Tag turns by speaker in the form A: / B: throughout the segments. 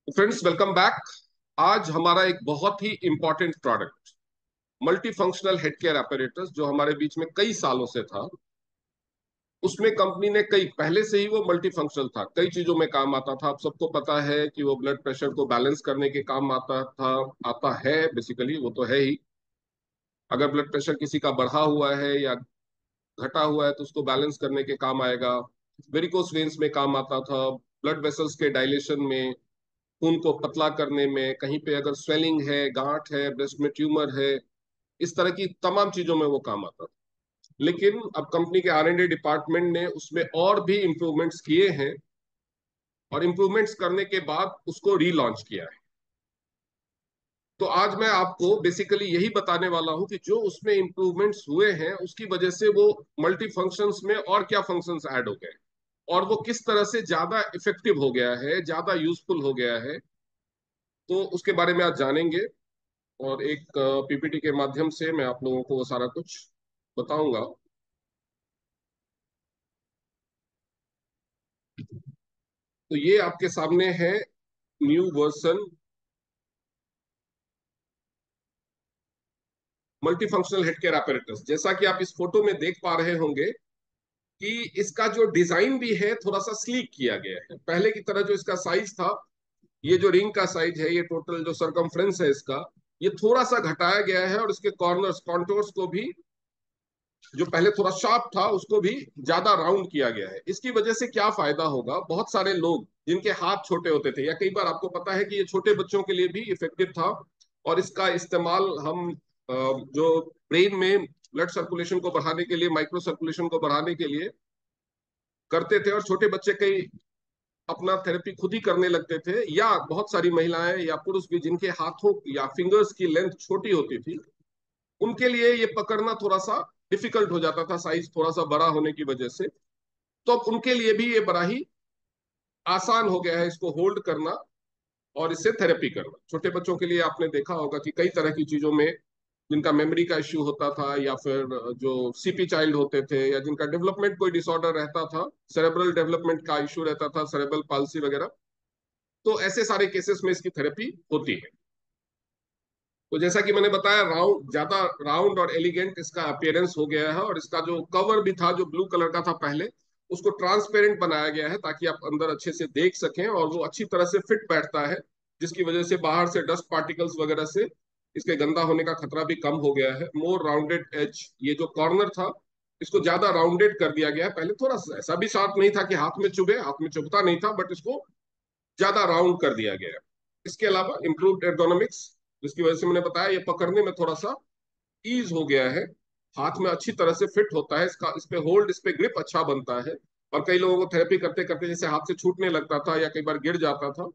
A: Friends, welcome back. आज हमारा एक बहुत ही important product multifunctional head care apparatus जो हमारे बीच में कई सालों से था। उसमें कंपनी ने कई पहले से ही वो मल्टी फंक्शनल था, कई चीजों में काम आता था। आप सबको पता है कि वो ब्लड प्रेशर को बैलेंस करने के काम आता था, आता है। बेसिकली वो तो है ही। अगर ब्लड प्रेशर किसी का बढ़ा हुआ है या घटा हुआ है तो उसको बैलेंस करने के काम आएगा। वेरिकोस वेन्स में काम आता था, ब्लड वेसल्स के डायलेशन में, खून को पतला करने में, कहीं पे अगर स्वेलिंग है, गांठ है, ब्रेस्ट में ट्यूमर है, इस तरह की तमाम चीजों में वो काम आता था। लेकिन अब कंपनी के R&D डिपार्टमेंट ने उसमें और भी इम्प्रूवमेंट्स किए हैं और इम्प्रूवमेंट्स करने के बाद उसको रीलॉन्च किया है। तो आज मैं आपको बेसिकली यही बताने वाला हूं कि जो उसमें इम्प्रूवमेंट्स हुए हैं उसकी वजह से वो मल्टी फंक्शंस में और क्या फंक्शंस ऐड हो गए और वो किस तरह से ज्यादा इफेक्टिव हो गया है, ज्यादा यूजफुल हो गया है। तो उसके बारे में आज जानेंगे और एक पीपीटी के माध्यम से मैं आप लोगों को वो सारा कुछ बताऊंगा। तो ये आपके सामने है new version multi functional head care apparatus। जैसा कि आप इस फोटो में देख पा रहे होंगे कि इसका जो डिजाइन भी है थोड़ा सा स्लीक किया गया है। पहले की तरह जो इसका साइज था, ये जो रिंग का साइज है, ये टोटल जो सरकमफ्रेंस है इसका, ये थोड़ा सा घटाया गया है और इसके कॉर्नर्स कॉन्टोर्स को भी, जो पहले थोड़ा शार्प था उसको भी ज्यादा राउंड किया गया है। इसकी वजह से क्या फायदा होगा, बहुत सारे लोग जिनके हाथ छोटे होते थे, या कई बार आपको पता है कि ये छोटे बच्चों के लिए भी इफेक्टिव था और इसका इस्तेमाल हम जो ब्रेन में ब्लड सर्कुलेशन को बढ़ाने के लिए, माइक्रो सर्कुलेशन को बढ़ाने के लिए करते थे। और छोटे बच्चे कई अपना थेरेपी खुद ही करने लगते थे, या बहुत सारी महिलाएं या पुरुष भी जिनके हाथों या फिंगर्स की लेंथ छोटी होती थी, उनके लिए ये पकड़ना थोड़ा सा डिफिकल्ट हो जाता था, साइज थोड़ा सा बड़ा होने की वजह से। तो अब उनके लिए भी ये बड़ा ही आसान हो गया है इसको होल्ड करना और इससे थेरेपी करना। छोटे बच्चों के लिए आपने देखा होगा कि कई तरह की चीजों में जिनका मेमोरी का इश्यू होता था, या फिर जो सीपी चाइल्ड होते थे, या जिनका डेवलपमेंट कोई डिसऑर्डर रहता था, सेरेब्रल डेवलपमेंट का इश्यू रहता था, सेरेब्रल पाल्सी वगैरह, तो ऐसे सारे केसेस में इसकी थेरेपी होती है। तो जैसा कि मैंने बताया, राउंड, ज्यादा राउंड और एलिगेंट इसका अपीयरेंस हो गया है। और इसका जो कवर भी था, जो ब्लू कलर का था पहले, उसको ट्रांसपेरेंट बनाया गया है ताकि आप अंदर अच्छे से देख सकें, और वो अच्छी तरह से फिट बैठता है, जिसकी वजह से बाहर से डस्ट पार्टिकल्स वगैरह से इसके गंदा होने का खतरा भी कम हो गया है। मोर राउंडेड एज, ये जो कॉर्नर था इसको ज्यादा राउंडेड कर दिया गया है। पहले थोड़ा सा ऐसा भी शार्प नहीं था कि हाथ में चुभे, हाथ में चुभता नहीं था, बट इसको ज्यादा राउंड कर दिया गया है। इसके अलावा इंप्रूव्ड एर्गोनॉमिक्स, जिसकी वजह से मैंने बताया ये पकड़ने में थोड़ा सा ईज हो गया है, हाथ में अच्छी तरह से फिट होता है, इसका इस पे होल्ड, इस पे ग्रिप अच्छा बनता है। और कई लोगों को थेरेपी करते करते जैसे हाथ से छूटने लगता था या कई बार गिर जाता था,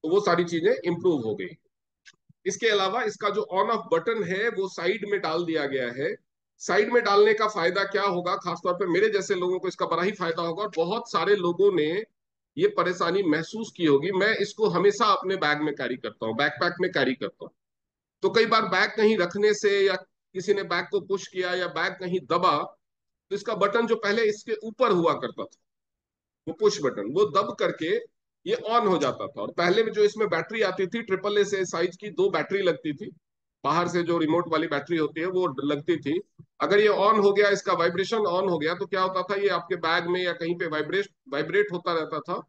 A: तो वो सारी चीजें इंप्रूव हो गई। इसके अलावा इसका जो ऑन ऑफ बटन है वो साइड में डाल दिया गया है। साइड में डालने का फायदा क्या होगा, खासतौर पे मेरे जैसे लोगों को इसका बड़ा ही फायदा होगा, और बहुत सारे लोगों ने ये परेशानी महसूस की होगी। मैं इसको हमेशा अपने बैग में कैरी करता हूँ, बैकपैक में कैरी करता हूँ। तो कई बार बैग कहीं रखने से, या किसी ने बैग को पुश किया या बैग कहीं दबा, तो इसका बटन जो पहले इसके ऊपर हुआ करता था, वो पुश बटन, वो दब करके ये ऑन हो जाता था। और पहले में जो इसमें बैटरी आती थी, ट्रिपल ए से साइज की दो बैटरी लगती थी, बाहर से जो रिमोट वाली बैटरी होती है वो लगती थी। अगर ये ऑन हो गया, इसका वाइब्रेशन ऑन हो गया, तो क्या होता था, ये आपके बैग में या कहीं पे वाइब्रेट वाइब्रेट होता रहता था,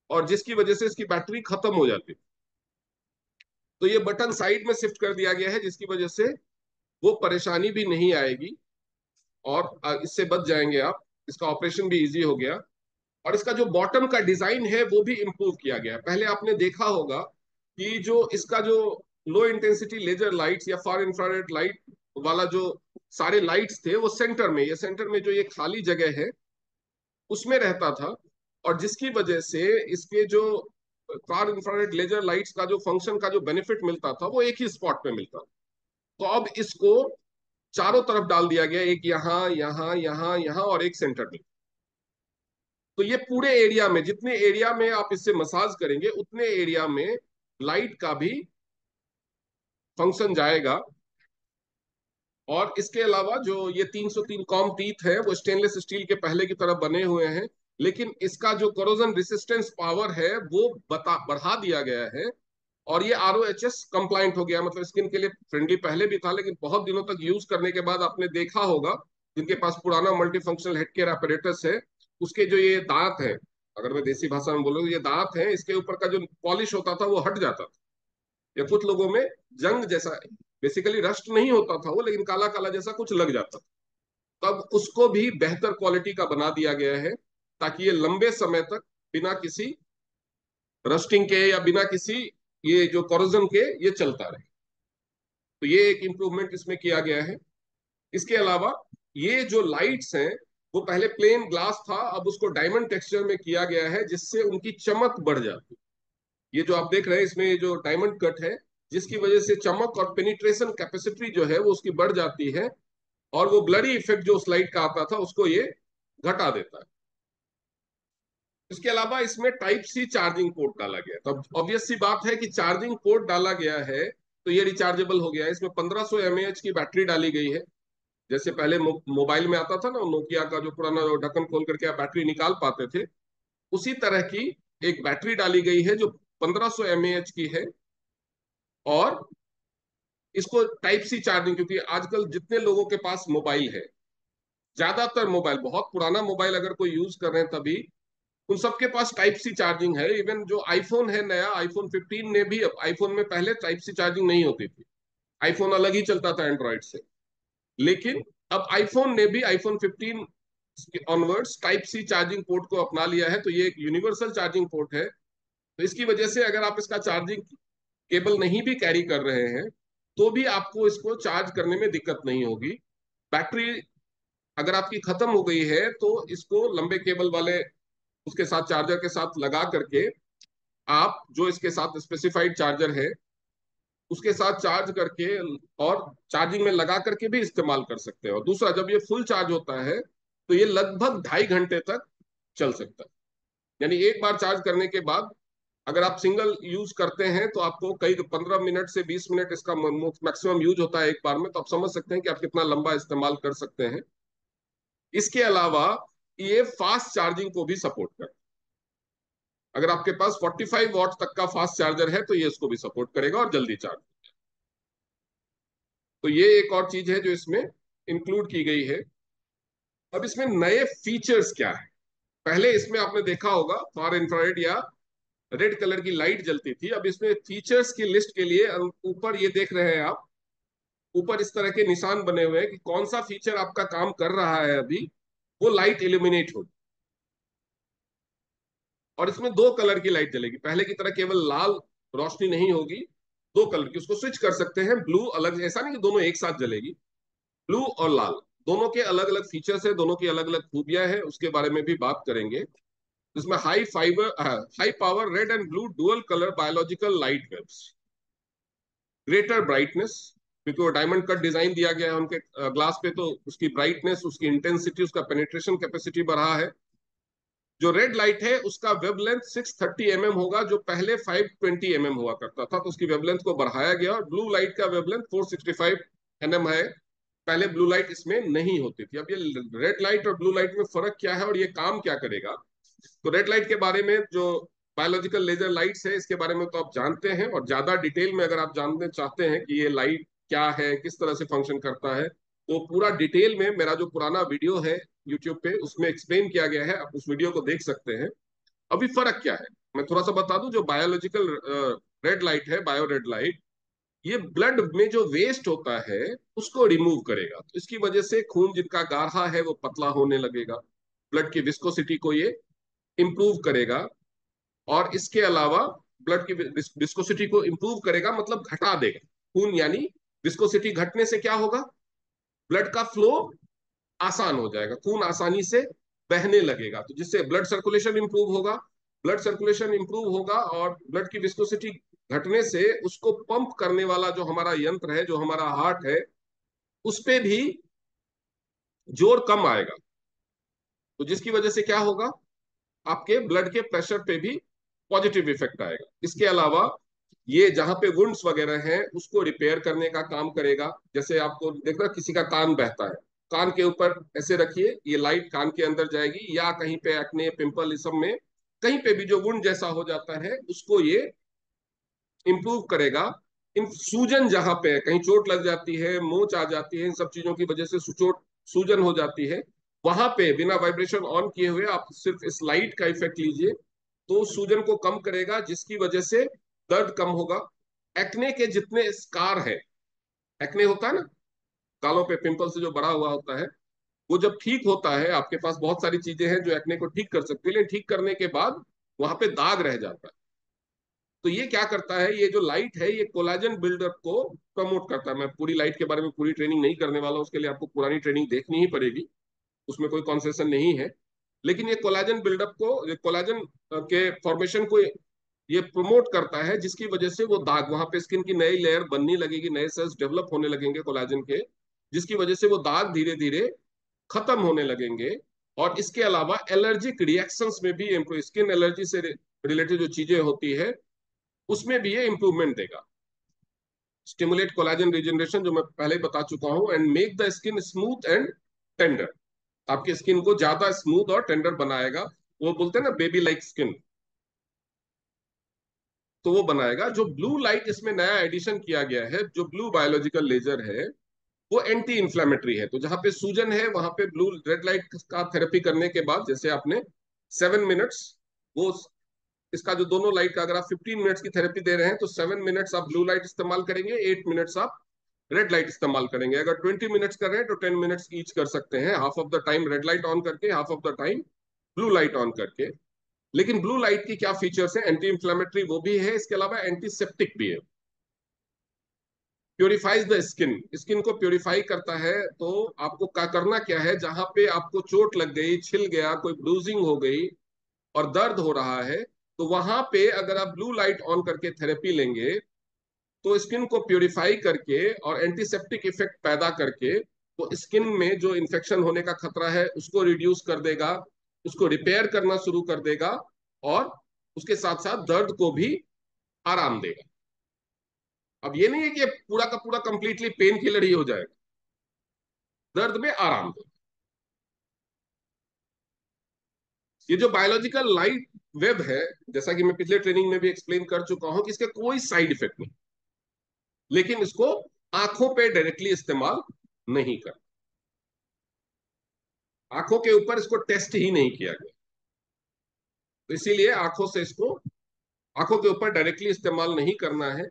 A: और जिसकी वजह से इसकी बैटरी खत्म हो जाती। तो ये बटन साइड में शिफ्ट कर दिया गया है, जिसकी वजह से वो परेशानी भी नहीं आएगी और इससे बच जाएंगे आप। इसका ऑपरेशन भी इजी हो गया। और इसका जो बॉटम का डिजाइन है वो भी इंप्रूव किया गया है। पहले आपने देखा होगा कि जो इसका जो लो इंटेंसिटी लेजर लाइट्स या फार इंफ्रारेड लाइट वाला जो सारे लाइट्स थे, वो सेंटर में, ये सेंटर में जो ये खाली जगह है उसमें रहता था, और जिसकी वजह से इसके जो फार इंफ्रारेड लेजर लाइट्स का जो फंक्शन का जो बेनिफिट मिलता था वो एक ही स्पॉट पे मिलता था। तो अब इसको चारों तरफ डाल दिया गया, एक यहाँ, यहाँ, यहाँ, यहाँ, और एक सेंटर में। तो ये पूरे एरिया में, जितने एरिया में आप इससे मसाज करेंगे उतने एरिया में लाइट का भी फंक्शन जाएगा। और इसके अलावा जो ये 303 कॉम टीथ है वो स्टेनलेस स्टील के पहले की तरह बने हुए हैं, लेकिन इसका जो कोरोजन रेसिस्टेंस पावर है वो बढ़ा दिया गया है, और ये RoHS कंप्लाइंट हो गया। मतलब स्किन के लिए फ्रेंडली पहले भी था, लेकिन बहुत दिनों तक यूज करने के बाद आपने देखा होगा, जिनके पास पुराना मल्टीफंक्शनल हेड केयर अपरेटस है, उसके जो ये दांत है, अगर मैं देसी भाषा में बोलूँ, ये दांत है, इसके ऊपर का जो पॉलिश होता था वो हट जाता था, या कुछ लोगों में जंग जैसा, बेसिकली रस्ट नहीं होता था वो, लेकिन काला काला जैसा कुछ लग जाता था। तब उसको भी बेहतर क्वालिटी का बना दिया गया है, ताकि ये लंबे समय तक बिना किसी रस्टिंग के या बिना किसी ये जो कोरोजन के ये चलता रहे। तो ये एक इम्प्रूवमेंट इसमें किया गया है। इसके अलावा ये जो लाइट्स हैं, वो पहले प्लेन ग्लास था, अब उसको डायमंड टेक्सचर में किया गया है, जिससे उनकी चमक बढ़ जाती है। ये जो आप देख रहे हैं इसमें ये जो डायमंड कट है, जिसकी वजह से चमक और पेनिट्रेशन कैपेसिटी जो है वो उसकी बढ़ जाती है, और वो ब्लरी इफेक्ट जो उस लाइट का आता था उसको ये घटा देता है। इसके अलावा इसमें टाइप सी चार्जिंग पोर्ट डाला गया है। तो ऑब्वियस सी बात है कि चार्जिंग पोर्ट डाला गया है तो ये रिचार्जेबल हो गया है। इसमें 1500 mAh की बैटरी डाली गई है। जैसे पहले मोबाइल में आता था ना, नोकिया का जो पुराना ढक्कन खोल करके आप बैटरी निकाल पाते थे, उसी तरह की एक बैटरी डाली गई है जो 1500 mAh की है। और इसको टाइप सी चार्जिंग, क्योंकि आजकल जितने लोगों के पास मोबाइल है, ज्यादातर मोबाइल, बहुत पुराना मोबाइल अगर कोई यूज कर रहे हैं तभी, उन सबके पास टाइप सी चार्जिंग है। इवन जो आईफोन है नया, आईफोन 15 ने भी, अब आईफोन में पहले टाइप सी चार्जिंग नहीं होती थी, आईफोन अलग ही चलता था एंड्रॉइड से। लेकिन अब आईफोन ने भी, iPhone 15 onwards type C charging port को अपना लिया है। तो ये एक यूनिवर्सल चार्जिंग पोर्ट है। तो इसकी वजह से अगर आप इसका चार्जिंग केबल नहीं भी कैरी कर रहे हैं, तो भी आपको इसको चार्ज करने में दिक्कत नहीं होगी। बैटरी अगर आपकी खत्म हो गई है तो इसको लंबे केबल वाले उसके साथ, चार्जर के साथ लगा करके, आप जो इसके साथ स्पेसिफाइड चार्जर है उसके साथ चार्ज करके और चार्जिंग में लगा करके भी इस्तेमाल कर सकते हैं। और दूसरा, जब ये फुल चार्ज होता है तो ये लगभग 2.5 घंटे तक चल सकता है। यानी एक बार चार्ज करने के बाद अगर आप सिंगल यूज करते हैं तो आपको कई 15 मिनट से 20 मिनट इसका मैक्सिमम यूज होता है एक बार में, तो आप समझ सकते हैं कि आप कितना लंबा इस्तेमाल कर सकते हैं। इसके अलावा ये फास्ट चार्जिंग को भी सपोर्ट करता है। अगर आपके पास 45 वॉट तक का फास्ट चार्जर है तो ये इसको भी सपोर्ट करेगा और जल्दी चार्ज। तो ये एक और चीज है जो इसमें इंक्लूड की गई है। अब इसमें नए फीचर्स क्या है? पहले इसमें आपने देखा होगा फार इंफ्रारेड या रेड कलर की लाइट जलती थी। अब इसमें फीचर्स की लिस्ट के लिए ऊपर ये देख रहे हैं आप, ऊपर इस तरह के निशान बने हुए हैं कि कौन सा फीचर आपका काम कर रहा है अभी, वो लाइट इल्यूमिनेट होगी। और इसमें 2 कलर की लाइट जलेगी, पहले की तरह केवल लाल रोशनी नहीं होगी, 2 कलर की। उसको स्विच कर सकते हैं, ब्लू अलग, ऐसा नहीं कि दोनों एक साथ जलेगी। ब्लू और लाल दोनों के अलग अलग फीचर्स है, दोनों की अलग अलग खूबियां हैं, उसके बारे में भी बात करेंगे। इसमें high power red and blue dual colour biological light waves, greater brightness, क्योंकि वो डायमंड कट डिजाइन दिया गया है उनके ग्लास पे, तो उसकी ब्राइटनेस, उसकी इंटेंसिटी, उसका पेनिट्रेशन कैपेसिटी बढ़ा है। जो रेड लाइट है उसका वेवलेंथ 630 mm होगा, जो पहले 520 mm हुआ करता था, तो उसकी वेवलेंथ को बढ़ाया गया। और ब्लू लाइट का वेवलेंथ 465 nm है, पहले ब्लू लाइट इसमें नहीं होती थी। अब ये रेड लाइट और ब्लू लाइट में फर्क क्या है और ये काम क्या करेगा? तो रेड लाइट के बारे में, जो बायोलॉजिकल लेजर लाइट्स है, इसके बारे में तो आप जानते हैं, और ज्यादा डिटेल में अगर आप जानना चाहते हैं कि ये लाइट क्या है, किस तरह से फंक्शन करता है, तो पूरा डिटेल में मेरा जो पुराना वीडियो है यूट्यूब पे, उसमें एक्सप्लेन किया गया है, आप उस वीडियो को देख सकते हैं। अभी फर्क क्या है मैं थोड़ा सा बता दूं। जो बायोलॉजिकल रेड लाइट है, बायो रेड लाइट, ये ब्लड में जो वेस्ट होता है उसको रिमूव करेगा। तो इसकी वजह से खून जिनका गाढ़ा है वो पतला होने लगेगा, ब्लड की विस्कोसिटी को ये इंप्रूव करेगा। और इसके अलावा ब्लड की विस्कोसिटी को इंप्रूव करेगा, मतलब घटा देगा खून, यानी विस्कोसिटी घटने से क्या होगा? ब्लड का फ्लो आसान हो जाएगा, खून आसानी से बहने लगेगा, तो जिससे ब्लड सर्कुलेशन इंप्रूव होगा। ब्लड सर्कुलेशन इंप्रूव होगा और ब्लड की विस्कोसिटी घटने से उसको पंप करने वाला जो हमारा यंत्र है, जो हमारा हार्ट है, उस पे भी जोर कम आएगा। तो जिसकी वजह से क्या होगा? आपके ब्लड के प्रेशर पे भी पॉजिटिव इफेक्ट आएगा। इसके अलावा ये जहां पे वुंड्स वगैरह हैं उसको रिपेयर करने का काम करेगा। जैसे आपको देखना, किसी का कान बहता है, कान के ऊपर ऐसे रखिए, ये लाइट कान के अंदर जाएगी, या कहीं पे एक्ने पिंपल इस सब में कहीं पे भी जो वुंड जैसा हो जाता है उसको ये इंप्रूव करेगा। इन सूजन जहां पे है, कहीं चोट लग जाती है, मोच आ जाती है, इन सब चीजों की वजह से चोट सूजन हो जाती है, वहां पे बिना वाइब्रेशन ऑन किए हुए आप सिर्फ इस लाइट का इफेक्ट लीजिए, तो सूजन को कम करेगा, जिसकी वजह से दर्द कम होगा। एक्ने के जितने स्कार है, एक्ने होता है ना, गालों पे पिंपल से जो बड़ा हुआ होता है, वो जब ठीक होता है, आपके पास बहुत सारी चीजें हैं जो एक्ने को ठीक कर सकती है, लेकिन ठीक करने के बाद वहां पे दाग रह जाता है। तो ये क्या करता है, ये जो लाइट है ये कोलाजन बिल्डअप को प्रमोट करता है। मैं पूरी लाइट के बारे में पूरी ट्रेनिंग नहीं करने वाला हूं, उसके लिए आपको पुरानी ट्रेनिंग देखनी ही पड़ेगी, उसमें कोई कॉन्सेशन नहीं है। लेकिन ये कोलाजन बिल्डअप को, ये कोलाजन के फॉर्मेशन को ये प्रमोट करता है, जिसकी वजह से वो दाग, वहां पे स्किन की नई लेयर बनने लगेगी, नए सेल्स डेवलप होने लगेंगे कोलाजन के, जिसकी वजह से वो दाग धीरे धीरे खत्म होने लगेंगे। और इसके अलावा एलर्जिक रिएक्शंस में भी इम्प्रूव, स्किन एलर्जी से रिलेटेड जो चीजें होती है उसमें भी ये इंप्रूवमेंट देगा। स्टिमुलेट कोलाजन रिजनरेशन, जो मैं पहले बता चुका हूं, and make the skin smooth and tender, आपकी स्किन को ज्यादा स्मूथ और टेंडर बनाएगा। वो बोलते हैं ना बेबी लाइक स्किन, तो वो बनाएगा। जो ब्लू लाइट इसमें नया एडिशन किया गया है, जो ब्लू बायोलॉजिकल लेजर है, वो एंटी इंफ्लेमेटरी है। तो जहां पे सूजन है वहां पे ब्लू रेड लाइट का थेरेपी करने के बाद, जैसे आपने 7 मिनट्स, वो इसका जो दोनों लाइट का, अगर आप 15 मिनट्स की थेरेपी दे रहे हैं तो 7 मिनट्स आप ब्लू लाइट इस्तेमाल करेंगे, 8 मिनट्स आप रेड लाइट इस्तेमाल करेंगे। अगर 20 मिनट्स कर रहे हैं तो 10 मिनट्स ईच कर सकते हैं, half of the time red light on करके, half of the time blue light on करके। लेकिन ब्लू लाइट की क्या फीचर्स है, एंटी इंफ्लेमेटरी वो भी है, इसके अलावा एंटीसेप्टिक भी है। प्योरीफाइज द स्किन, स्किन को प्योरीफाई करता है। तो आपको क्या करना क्या है, जहां पे आपको चोट लग गई, छिल गया, कोई ब्लूजिंग हो गई और दर्द हो रहा है, तो वहां पे अगर आप ब्लू लाइट ऑन करके थेरेपी लेंगे, तो स्किन को प्योरीफाई करके और एंटीसेप्टिक इफेक्ट पैदा करके वो स्किन में जो इन्फेक्शन होने का खतरा है उसको रिड्यूस कर देगा, उसको रिपेयर करना शुरू कर देगा, और उसके साथ साथ दर्द को भी आराम देगा। अब ये नहीं है कि ये पूरा का पूरा कंप्लीटली पेन किलर ही हो जाएगा, दर्द में आराम देगा। ये जो बायोलॉजिकल लाइट वेब है, जैसा कि मैं पिछले ट्रेनिंग में भी एक्सप्लेन कर चुका हूं कि इसके कोई साइड इफेक्ट नहीं, लेकिन इसको आंखों पे डायरेक्टली इस्तेमाल नहीं कर, आंखों के ऊपर इसको टेस्ट ही नहीं किया गया, तो इसीलिए आंखों से इसको, आंखों के ऊपर डायरेक्टली इस्तेमाल नहीं करना है।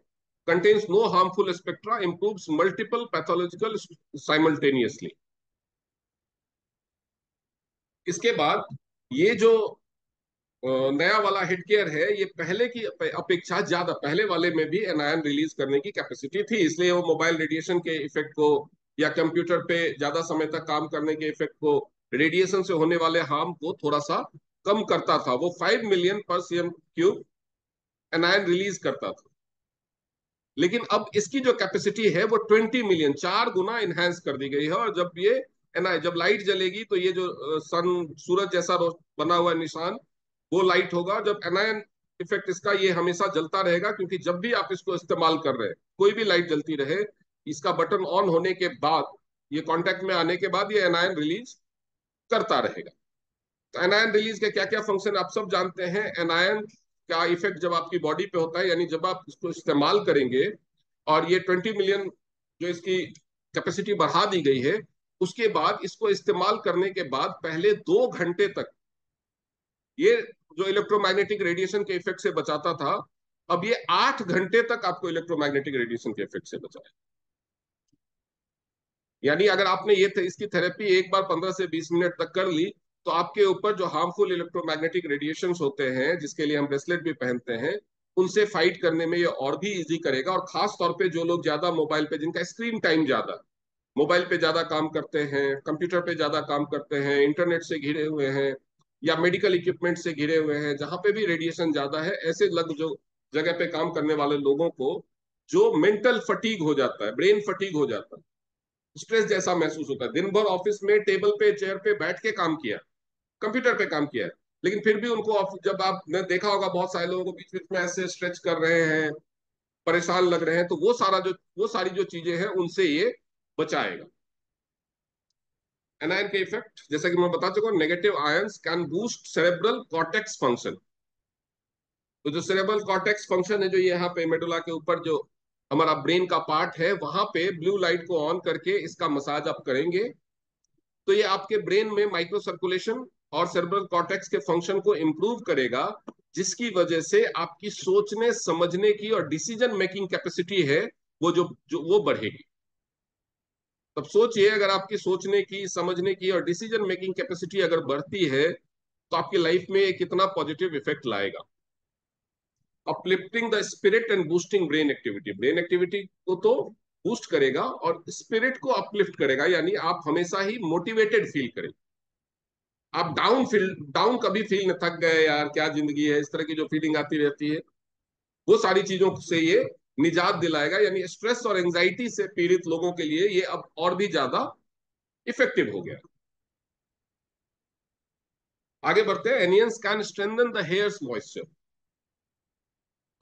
A: Contains no harmful spectra, improves multiple pathological simultaneously. इसके बाद ये जो नया वाला हेड केयर है, ये पहले की अपेक्षा ज्यादा, पहले वाले में भी एनायन रिलीज करने की कैपेसिटी थी, इसलिए वो मोबाइल रेडिएशन के इफेक्ट को, या कंप्यूटर पे ज्यादा समय तक काम करने के इफेक्ट को, रेडिएशन से होने वाले हार्म को थोड़ा सा कम करता था। वो 5 मिलियन पर cm³ एनायन रिलीज करता था, लेकिन अब इसकी जो कैपेसिटी है वो 20 मिलियन, 4 गुना इनहेंस कर दी गई है। और जब ये जब लाइट जलेगी तो ये जो सन, सूरज जैसा बना हुआ निशान, वो लाइट होगा। जब एनायन इफेक्ट इसका, ये हमेशा जलता रहेगा, क्योंकि जब भी आप इसको इस्तेमाल कर रहे हैं, कोई भी लाइट जलती रहे, इसका बटन ऑन होने के बाद, ये कांटेक्ट में आने के बाद ये एनायन रिलीज करता रहेगा। तो एनायन रिलीज के क्या क्या फंक्शन आप सब जानते हैं। एनायन का इफेक्ट जब आपकी बॉडी पे होता है, यानी जब आप इसको इस्तेमाल करेंगे, और ये 20 मिलियन जो इसकी कैपेसिटी बढ़ा दी गई है, उसके बाद इसको इस्तेमाल करने के बाद पहले 2 घंटे तक ये जो इलेक्ट्रोमैग्नेटिक रेडिएशन के इफेक्ट से बचाता था, अब ये 8 घंटे तक आपको इलेक्ट्रोमैग्नेटिक रेडिएशन के इफेक्ट से बचाए। यानी अगर आपने इसकी थेरेपी एक बार 15 से 20 मिनट तक कर ली, तो आपके ऊपर जो हार्मफुल इलेक्ट्रोमैग्नेटिक रेडिएशंस होते हैं, जिसके लिए हम ब्रेसलेट भी पहनते हैं, उनसे फाइट करने में ये और भी इजी करेगा। और खास तौर पे जो लोग ज्यादा मोबाइल पे, जिनका स्क्रीन टाइम ज्यादा, मोबाइल पे ज्यादा काम करते हैं, कंप्यूटर पे ज्यादा काम करते हैं, इंटरनेट से घिरे हुए हैं, या मेडिकल इक्विपमेंट से घिरे हुए हैं, जहां पे भी रेडिएशन ज्यादा है, ऐसे लग जो जगह पे काम करने वाले लोगों को जो मेंटल फटीग हो जाता है, ब्रेन फटीग हो जाता है, स्ट्रेस जैसा महसूस होता है। दिन भर ऑफिस में टेबल पे चेयर पे बैठ के काम किया, कंप्यूटर पे काम किया है, लेकिन फिर भी उनको जब आपने देखा होगा बहुत सारे लोगों को बीच बीच में ऐसे स्ट्रेच कर रहे हैं, परेशान लग रहे हैं, तो वो सारी जो चीजें हैं उनसे ये बचाएगा। एनायन के इफेक्ट जैसा कि मैं बता चुका हूं, negative ions can boost cerebral cortex function. तो जो सेरेब्रल कॉर्टेक्स फंक्शन है, जो यहाँ पे मेडुला के ऊपर जो हमारा ब्रेन का पार्ट है, वहां पे ब्लू लाइट को ऑन करके इसका मसाज आप करेंगे तो ये आपके ब्रेन में माइक्रो सर्कुलेशन और सेरेब्रल कॉर्टेक्स के फंक्शन को इंप्रूव करेगा, जिसकी वजह से आपकी सोचने समझने की और डिसीजन मेकिंग कैपेसिटी है वो जो वो बढ़ेगी। तब सोचिए, अगर आपकी सोचने की समझने की और डिसीजन मेकिंग कैपेसिटी अगर बढ़ती है तो आपकी लाइफ में कितना पॉजिटिव इफेक्ट लाएगा। Uplifting the spirit and boosting brain activity, brain activity को तो बूस्ट करेगा और स्पिरिट को अपलिफ्ट करेगा, यानी आप हमेशा ही मोटिवेटेड फील करेंगे। आप डाउन कभी फील न, थक गए यार क्या जिंदगी है, इस तरह की जो फीलिंग आती रहती है, वो सारी चीजों से ये निजात दिलाएगा। यानी स्ट्रेस और एंजाइटी से पीड़ित लोगों के लिए ये अब और भी ज्यादा इफेक्टिव हो गया। आगे बढ़ते हैं। Anions can strengthen the hair's moisture.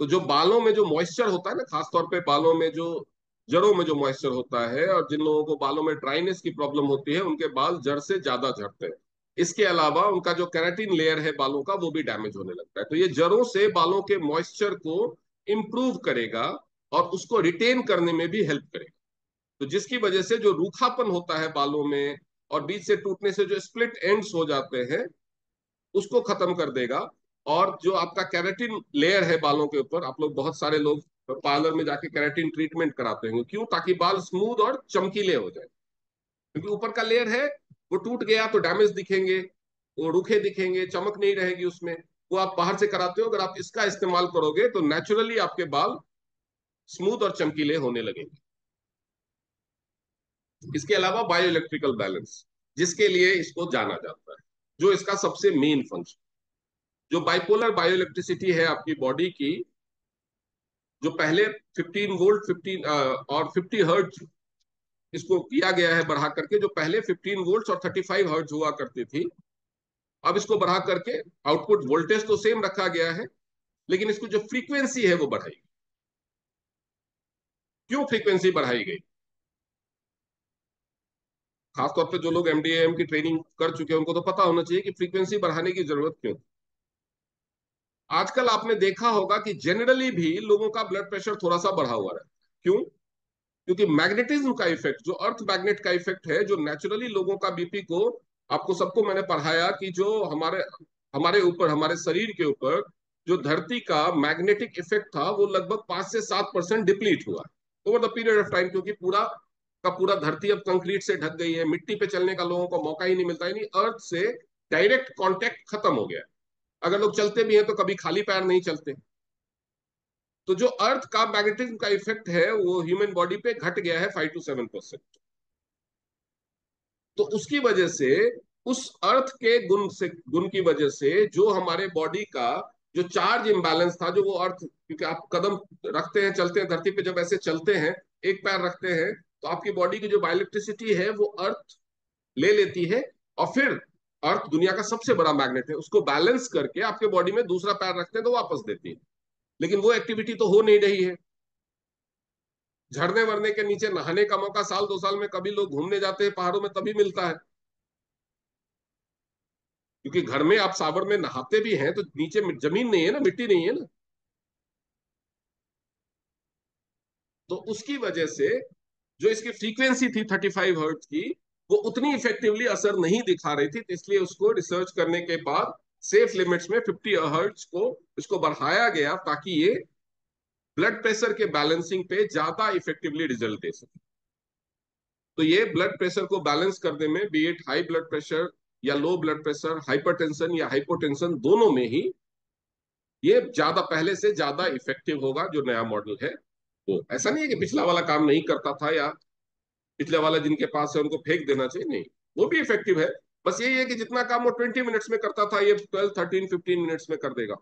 A: तो जो बालों में जो मॉइस्चर होता है ना, खासतौर पे बालों में जो जड़ों में जो मॉइस्चर होता है, और जिन लोगों को बालों में ड्राइनेस की प्रॉब्लम होती है उनके बाल जड़ से ज्यादा झड़ते हैं। इसके अलावा उनका जो केराटिन लेयर है बालों का, वो भी डैमेज होने लगता है। तो ये जड़ों से बालों के मॉइस्चर को इंप्रूव करेगा और उसको रिटेन करने में भी हेल्प करेगा। तो जिसकी वजह से जो रूखापन होता है बालों में और बीच से टूटने से जो स्प्लिट एंड्स हो जाते हैं, उसको खत्म कर देगा। और जो आपका कैरेटिन लेयर है बालों के ऊपर, आप लोग बहुत सारे लोग पार्लर में जाके कैरेटिन ट्रीटमेंट कराते हैं, क्यों? ताकि बाल स्मूथ और चमकीले हो जाए। क्योंकि ऊपर का लेयर है वो टूट गया तो डैमेज दिखेंगे, वो रूखे दिखेंगे, चमक नहीं रहेगी उसमें। वो आप बाहर से कराते हो, अगर आप इसका इस्तेमाल करोगे तो नेचुरली आपके बाल स्मूथ और चमकीले होने लगेंगे। इसके अलावा बायो इलेक्ट्रिकल बैलेंस, जिसके लिए इसको जाना जाता है, जो इसका सबसे मेन फंक्शन, जो बाइपोलर बायो इलेक्ट्रिसिटी है आपकी बॉडी की, जो पहले 15 वोल्ट 15 और 50 हर्ट्ज इसको किया गया है बढ़ा करके। जो पहले 15 वोल्ट और 35 हर्ट्ज हुआ करती थी, अब इसको बढ़ा करके आउटपुट वोल्टेज तो सेम रखा गया है, लेकिन इसको जो फ्रीक्वेंसी है वो बढ़ाई। क्यों फ्रीक्वेंसी बढ़ाई गई? खासतौर पे जो लोग एमडीएम की ट्रेनिंग कर चुके हैं उनको तो पता होना चाहिए कि फ्रीक्वेंसी बढ़ाने की जरूरत क्यों। आजकल आपने देखा होगा कि जनरली भी लोगों का ब्लड प्रेशर थोड़ा सा बढ़ा हुआ है। क्यों? क्योंकि मैग्नेटिज्म का इफेक्ट, जो अर्थ मैग्नेट का इफेक्ट है, जो नेचुरली लोगों का बीपी को, आपको सबको मैंने पढ़ाया कि जो हमारे हमारे ऊपर, हमारे शरीर के ऊपर जो धरती का मैग्नेटिक इफेक्ट था, वो लगभग 5 से 7% डिप्लीट हुआ over the period of time. क्योंकि पूरा का पूरा धरती अब कंक्रीट से ढक गई है, मिट्टी पे चलने का लोगों को मौका ही नहीं मिलता, यानी अर्थ से डायरेक्ट कांटेक्ट खत्म हो गया। अगर लोग चलते भी हैं तो कभी खाली पैर नहीं चलते। तो जो अर्थ का मैग्नेटिज्म का इफेक्ट है वो ह्यूमन बॉडी पे घट गया है 5 to 7%। तो उसकी वजह से, उस अर्थ के गुण की वजह से जो हमारे बॉडी का जो चार्ज इम्बैलेंस था, जो वो अर्थ, क्योंकि आप कदम रखते हैं चलते हैं धरती पे, जब ऐसे चलते हैं एक पैर रखते हैं, तो आपकी बॉडी की जो बायोइलेक्ट्रिसिटी है वो अर्थ ले लेती है। और फिर अर्थ दुनिया का सबसे बड़ा मैग्नेट है, उसको बैलेंस करके आपके बॉडी में दूसरा पैर रखते हैं तो वापस देती है। लेकिन वो एक्टिविटी तो हो नहीं रही है। झरने वरने के नीचे नहाने का मौका साल 2 साल में कभी लोग घूमने जाते हैं पहाड़ों में, तभी मिलता है। क्योंकि घर में आप सावर में नहाते भी हैं तो नीचे जमीन नहीं है ना, मिट्टी नहीं है ना। तो उसकी वजह से जो इसकी फ्रीक्वेंसी थी 35 हर्ट्ज की, वो उतनी इफेक्टिवली असर नहीं दिखा रही थी। तो इसलिए उसको रिसर्च करने के बाद सेफ लिमिट्स में 50 हर्ट्ज को इसको बढ़ाया गया, ताकि ये ब्लड प्रेशर के बैलेंसिंग पे ज्यादा इफेक्टिवली रिजल्ट दे सके। तो ये ब्लड प्रेशर को बैलेंस करने में, B it high blood pressure या लो ब्लड प्रेशर, हाइपरटेंशन या हाइपोटेंशन, दोनों में ही ये ज्यादा, पहले से ज्यादा इफेक्टिव होगा जो नया मॉडल है। वो ऐसा नहीं है कि पिछला वाला काम नहीं करता था या पिछले वाला जिनके पास है उनको फेंक देना चाहिए, नहीं, वो भी इफेक्टिव है। बस यही है कि जितना काम वो 20 मिनट्स में करता था, ये 12, 13, 15 मिनट्स में कर देगा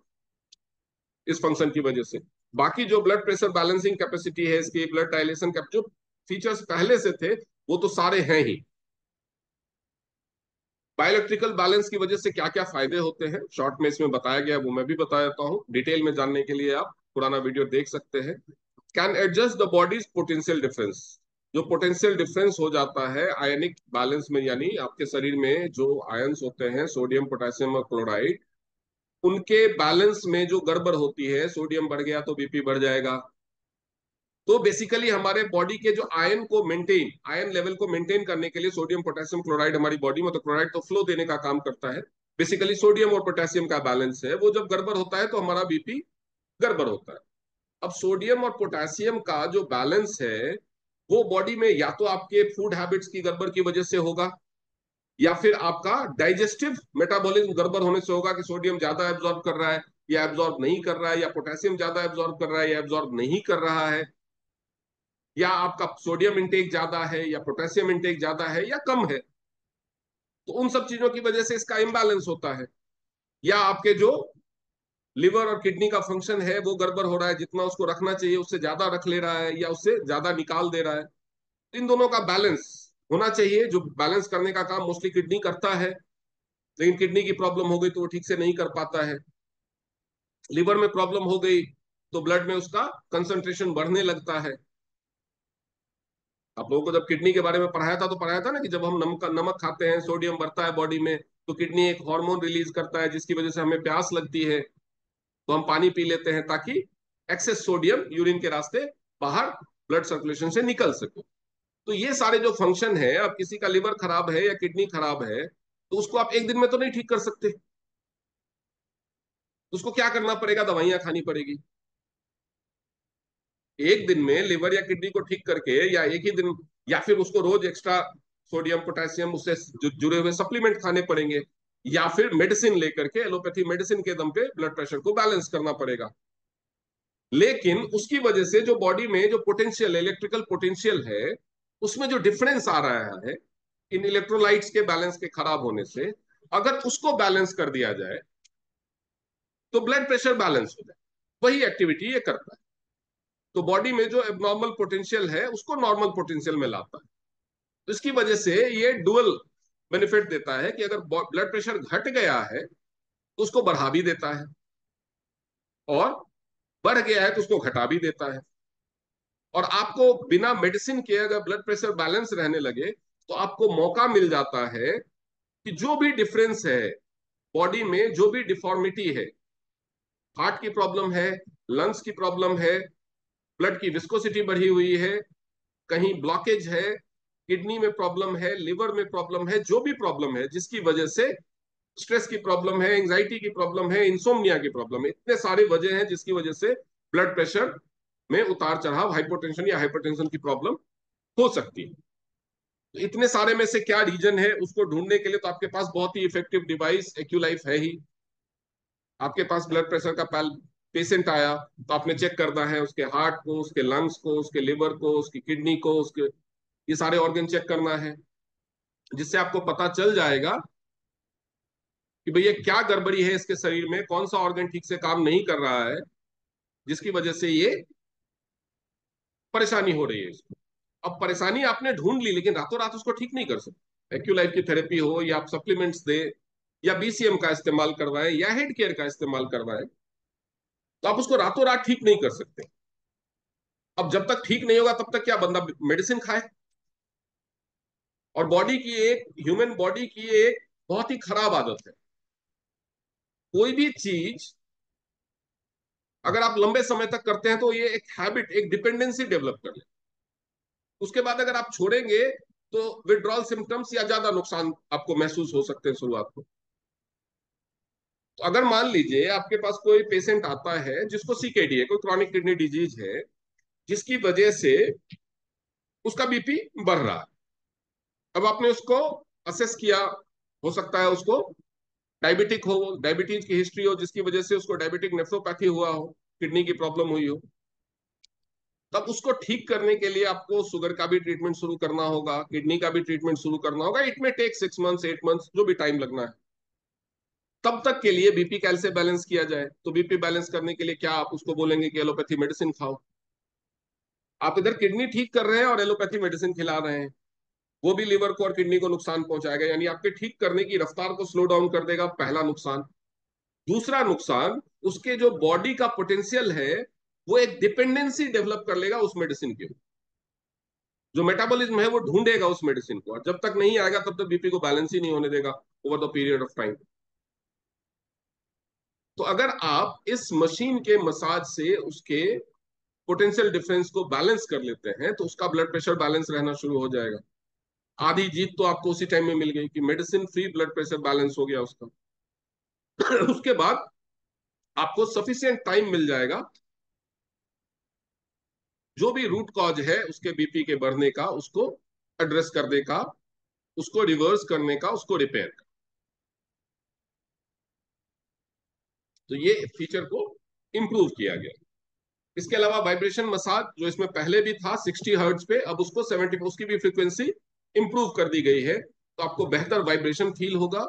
A: इस फंक्शन की वजह से। बाकी जो ब्लड प्रेशर बैलेंसिंग कैपेसिटी है इसकी, ब्लड डायलेशन का जो फीचर्स पहले से थे वो तो सारे हैं ही। बायोइलेक्ट्रिकल बैलेंस की वजह से क्या क्या फायदे होते हैं शॉर्ट में इसमें बताया गया, वो मैं भी बता देता हूँ। डिटेल में जानने के लिए आप पुराना वीडियो देख सकते हैं। Can adjust the bodies potential difference. जो पोटेंशियल डिफरेंस हो जाता है आयनिक बैलेंस में, यानी आपके शरीर में जो आयंस होते हैं सोडियम पोटेशियम और क्लोराइड, उनके बैलेंस में जो गड़बड़ होती है, सोडियम बढ़ गया तो बीपी बढ़ जाएगा। तो बेसिकली हमारे बॉडी के जो आयन को मेंटेन, आयन लेवल को मेंटेन करने के लिए सोडियम पोटेशियम क्लोराइड हमारी बॉडी में, तो क्लोराइड तो फ्लो देने का काम करता है, बेसिकली सोडियम और पोटेशियम का बैलेंस है, वो जब गड़बड़ होता है तो हमारा बीपी गड़बड़ होता है। अब सोडियम और पोटेशियम का जो बैलेंस है वो बॉडी में या तो आपके फूड हैबिट्स की गड़बड़ की वजह से होगा, या फिर आपका डाइजेस्टिव मेटाबॉलिज्म गड़बड़ होने से होगा कि सोडियम ज्यादा एब्जॉर्ब कर रहा है या एब्जॉर्ब नहीं कर रहा है, या पोटेशियम ज्यादा एब्जॉर्ब कर रहा है या एब्जॉर्ब नहीं कर रहा है, या आपका सोडियम इंटेक ज्यादा है या पोटेशियम इंटेक ज्यादा है या कम है। तो उन सब चीजों की वजह से इसका इम्बैलेंस होता है। या आपके जो लिवर और किडनी का फंक्शन है वो गड़बड़ हो रहा है, जितना उसको रखना चाहिए उससे ज्यादा रख ले रहा है या उससे ज्यादा निकाल दे रहा है। इन दोनों का बैलेंस होना चाहिए, जो बैलेंस करने का काम मोस्टली किडनी करता है, लेकिन किडनी की प्रॉब्लम हो गई तो वो ठीक से नहीं कर पाता है। लिवर में प्रॉब्लम हो गई तो ब्लड में उसका कंसंट्रेशन बढ़ने लगता है। आप लोगों को जब किडनी के बारे में पढ़ाया था तो पढ़ाया था ना कि जब हम नमक नमक खाते हैं, सोडियम बढ़ता है बॉडी में, तो किडनी एक हार्मोन रिलीज करता है जिसकी वजह से हमें प्यास लगती है, तो हम पानी पी लेते हैं ताकि एक्सेस सोडियम यूरिन के रास्ते बाहर ब्लड सर्कुलेशन से निकल सके। तो ये सारे जो फंक्शन है, अब किसी का लिवर खराब है या किडनी खराब है तो उसको आप एक दिन में तो नहीं ठीक कर सकते, तो उसको क्या करना पड़ेगा, दवाइयां खानी पड़ेगी। एक दिन में लिवर या किडनी को ठीक करके, या एक ही दिन, या फिर उसको रोज एक्स्ट्रा सोडियम पोटेशियम उससे जुड़े हुए सप्लीमेंट खाने पड़ेंगे, या फिर मेडिसिन लेकर के एलोपैथी मेडिसिन के दम पे ब्लड प्रेशर को बैलेंस करना पड़ेगा। लेकिन उसकी वजह से जो बॉडी में जो पोटेंशियल, इलेक्ट्रिकल पोटेंशियल है, उसमें जो डिफरेंस आ रहा है इन इलेक्ट्रोलाइट्स के बैलेंस के खराब होने से, अगर उसको बैलेंस कर दिया जाए तो ब्लड प्रेशर बैलेंस हो जाए। वही एक्टिविटी ये करता है। तो बॉडी में जो एबनॉर्मल पोटेंशियल है उसको नॉर्मल पोटेंशियल में लाता है। तो इसकी वजह से ये डुअल बेनिफिट देता है कि अगर ब्लड प्रेशर घट गया है तो उसको बढ़ा भी देता है, और बढ़ गया है तो उसको घटा भी देता है। और आपको बिना मेडिसिन के अगर ब्लड प्रेशर बैलेंस रहने लगे तो आपको मौका मिल जाता है कि जो भी डिफरेंस है बॉडी में, जो भी डिफॉर्मिटी है, हार्ट की प्रॉब्लम है, लंग्स की प्रॉब्लम है, ब्लड की विस्कोसिटी बढ़ी हुई है, कहीं ब्लॉकेज है, किडनी में प्रॉब्लम है, लिवर में प्रॉब्लम है, जो भी प्रॉब्लम है जिसकी वजह से, स्ट्रेस की प्रॉब्लम है, एंजाइटी की प्रॉब्लम है, इंसोम्निया की प्रॉब्लम है, इतने सारे वजह हैं जिसकी वजह से ब्लड प्रेशर में उतार चढ़ाव, हाइपोटेंशन या हाइपरटेंशन की प्रॉब्लम हो सकती है। तो इतने सारे में से क्या रीजन है उसको ढूंढने के लिए तो आपके पास बहुत ही इफेक्टिव डिवाइस एक्यूलाइफ है ही। आपके पास ब्लड प्रेशर का पेशेंट आया तो आपने चेक करना है उसके हार्ट को, उसके लंग्स को, उसके लिवर को, उसकी किडनी को, उसके ये सारे ऑर्गन चेक करना है, जिससे आपको पता चल जाएगा कि भैया क्या गड़बड़ी है इसके शरीर में, कौन सा ऑर्गन ठीक से काम नहीं कर रहा है जिसकी वजह से ये परेशानी हो रही है इसको। अब परेशानी आपने ढूंढ ली लेकिन रातों रात उसको ठीक नहीं कर सकते। एक्यूलाइफ की थेरेपी हो या आप सप्लीमेंट्स दे या बीसीएम का इस्तेमाल करवाएं या हेड केयर का इस्तेमाल करवाएं, तो आप उसको रातों रात ठीक नहीं कर सकते। अब जब तक ठीक नहीं होगा तब तक क्या बंदा मेडिसिन खाए। और बॉडी की एक, ह्यूमन बॉडी की एक बहुत ही खराब आदत है, कोई भी चीज अगर आप लंबे समय तक करते हैं तो ये एक हैबिट, एक डिपेंडेंसी डेवलप कर ले। उसके बाद अगर आप छोड़ेंगे तो विड्रॉल सिम्टम्स या ज्यादा नुकसान आपको महसूस हो सकते हैं शुरुआत में। तो अगर मान लीजिए आपके पास कोई पेशेंट आता है जिसको सीकेडी है, कोई क्रॉनिक किडनी डिजीज है, जिसकी वजह से उसका बीपी बढ़ रहा है। अब आपने उसको असेस किया, हो सकता है उसको डायबिटिक हो, डायबिटीज की हिस्ट्री हो जिसकी वजह से उसको डायबिटिक नेफ्रोपैथी हुआ हो, किडनी की प्रॉब्लम हुई हो। तब उसको ठीक करने के लिए आपको शुगर का भी ट्रीटमेंट शुरू करना होगा, किडनी का भी ट्रीटमेंट शुरू करना होगा। इट में टेक 6 मंथ्स, 8 मंथ्स, जो भी टाइम लगना है। तब तक के लिए बीपी कैसे बैलेंस किया जाए, तो बीपी बैलेंस करने के लिए क्या आप उसको बोलेंगे कि एलोपैथी मेडिसिन खाओ। आप इधर किडनी ठीक कर रहे हैं और एलोपैथी मेडिसिन खिला रहे हैं, वो भी लिवर को और किडनी को नुकसान पहुंचाएगा, यानी आपके ठीक करने की रफ्तार को स्लो डाउन कर देगा, पहला नुकसान। दूसरा नुकसान, उसके जो बॉडी का पोटेंशियल है वो एक डिपेंडेंसी डेवलप कर लेगा उस मेडिसिन के, जो मेटाबॉलिज्म है वो ढूंढेगा उस मेडिसिन को, और जब तक नहीं आएगा तब तक बीपी को बैलेंस ही नहीं होने देगा over the period of time. तो अगर आप इस मशीन के मसाज से उसके पोटेंशियल डिफरेंस को बैलेंस कर लेते हैं तो उसका ब्लड प्रेशर बैलेंस रहना शुरू हो जाएगा। आधी जीत तो आपको उसी टाइम में मिल गई कि medicine free blood pressure balance हो गया उसका। उसके बाद आपको सफिशियंट टाइम मिल जाएगा जो भी रूट कॉज है उसके बीपी के बढ़ने का, उसको एड्रेस करने का, उसको रिवर्स करने का, उसको रिपेयर का। तो ये फीचर को इंप्रूव किया गया। इसके अलावा वाइब्रेशन मसाज जो इसमें पहले भी था 60 हर्ट्ज पे, अब उसको 70, उसकी भी फ्रीक्वेंसी इंप्रूव कर दी गई है, तो आपको बेहतर वाइब्रेशन फील होगा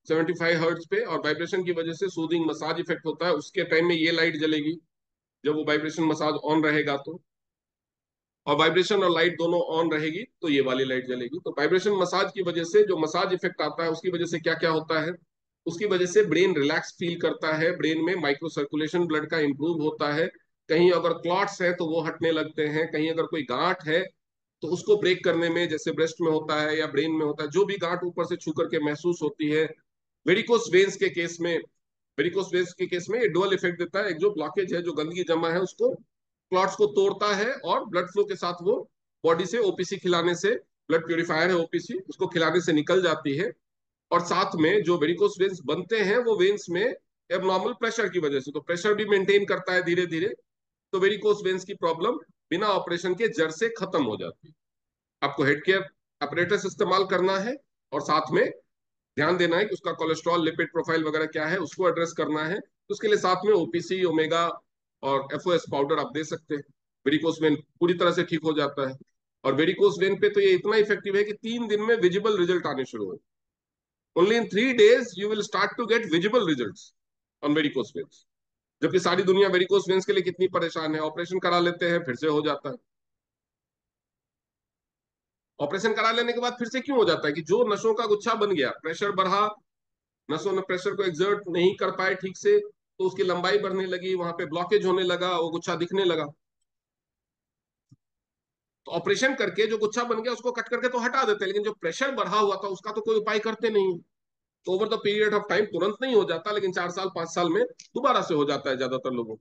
A: 75 हर्ट्ज पे। और वाइब्रेशन की वजह से सूदिंग मसाज इफेक्ट होता है, उसके टाइम में ये लाइट जलेगी जब वो वाइब्रेशन मसाज ऑन रहेगा तो, और वाइब्रेशन और लाइट दोनों ऑन रहेगी तो ये वाली लाइट जलेगी। तो वाइब्रेशन मसाज की वजह से जो मसाज इफेक्ट आता है उसकी वजह से क्या क्या होता है, उसकी वजह से ब्रेन रिलैक्स फील करता है, ब्रेन में माइक्रो सर्कुलेशन ब्लड का इंप्रूव होता है, कहीं अगर क्लॉट्स है तो वो हटने लगते हैं, कहीं अगर कोई गांठ है तो उसको ब्रेक करने में, जैसे ब्रेस्ट में होता है या ब्रेन में होता है, जो भी गांठ ऊपर से छू करके महसूस होती है। वेरिकोस वेन्स के केस में, वेरिकोस वेन्स के केस में ये डुअल इफेक्ट देता है, एक जो ब्लॉकेज है, जो गंदगी जमा है, उसको क्लॉट्स को तोड़ता है और ब्लड फ्लो के साथ वो बॉडी से ओपीसी खिलाने से, ब्लड प्यूरिफायर है ओपीसी, उसको खिलाने से निकल जाती है। और साथ में जो वेरिकोस वेन्स बनते हैं वो वेन्स में एबनॉर्मल प्रेशर की वजह से, तो प्रेशर भी मेंटेन करता है धीरे धीरे, तो वेरिकोस वेन्स की प्रॉब्लम बिना ऑपरेशन के जड़ से खत्म हो जाती है। आपको हेड केयर अपरेटस इस्तेमाल करना है, और साथ में ध्यान देना है कि उसका कोलेस्ट्रॉल लिपिड प्रोफाइल वगैरह क्या है उसको एड्रेस करना है, तो उसके लिए साथ में ओपीसी, ओमेगा और एफओएस पाउडर आप दे सकते हैं। वेरिकोस वेन पूरी तरह से ठीक हो जाता है। और वेरिकोस वेन पे तो ये इतना इफेक्टिव है कि 3 दिन में विजिबल रिजल्ट आने शुरू हो। Only in 3 days you will start to get visible result on varicose veins. जबकि सारी दुनिया वेरिकोस वेन्स के लिए कितनी परेशान है, ऑपरेशन करा लेते हैं फिर से हो जाता है। ऑपरेशन करा लेने के बाद फिर से क्यों हो जाता है कि जो नसों का गुच्छा बन गया, प्रेशर बढ़ा, नसों ने प्रेशर को एक्सर्ट नहीं कर पाए ठीक से, तो उसकी लंबाई बढ़ने लगी, वहां पे ब्लॉकेज होने लगा, वो गुच्छा दिखने लगा। तो ऑपरेशन करके जो गुच्छा बन गया उसको कट करके तो हटा देते हैं, लेकिन जो प्रेशर बढ़ा हुआ था उसका तो कोई उपाय करते नहीं। तो over the period of time तुरंत नहीं हो जाता, लेकिन 4 साल 5 साल में दोबारा से हो जाता है ज्यादातर लोगों।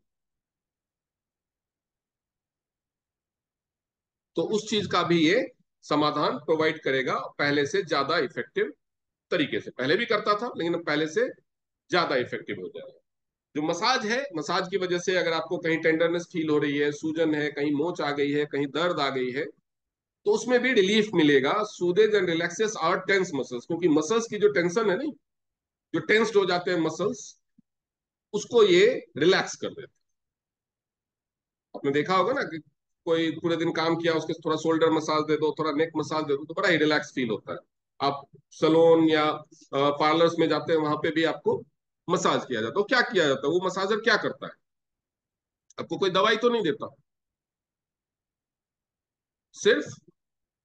A: तो उस चीज का भी ये समाधान प्रोवाइड करेगा, पहले से ज्यादा इफेक्टिव तरीके से। पहले भी करता था लेकिन अब पहले से ज्यादा इफेक्टिव हो जाएगा। जो मसाज है, मसाज की वजह से अगर आपको कहीं टेंडरनेस फील हो रही है, सूजन है, कहीं मोच आ गई है, कहीं दर्द आ गई है, तो उसमें भी रिलीफ मिलेगा। Soothes and relaxes are tense muscles, क्योंकि मसल्स की जो टेंशन है नहीं, जो टेंस्ड हो जाते हैं मसल्स, उसको ये रिलैक्स कर देते हैं। आपने देखा होगा ना कि कोई पूरे दिन काम किया, उसके थोड़ा शोल्डर मसाज दे दो, थोड़ा नेक मसाज दे दो, तो बड़ा ही रिलैक्स फील होता है। आप सलोन या पार्लर्स में जाते हैं, वहां पे भी आपको मसाज किया जाता है। तो क्या किया जाता है, वो मसाजर क्या करता है, आपको कोई दवाई तो नहीं देता, सिर्फ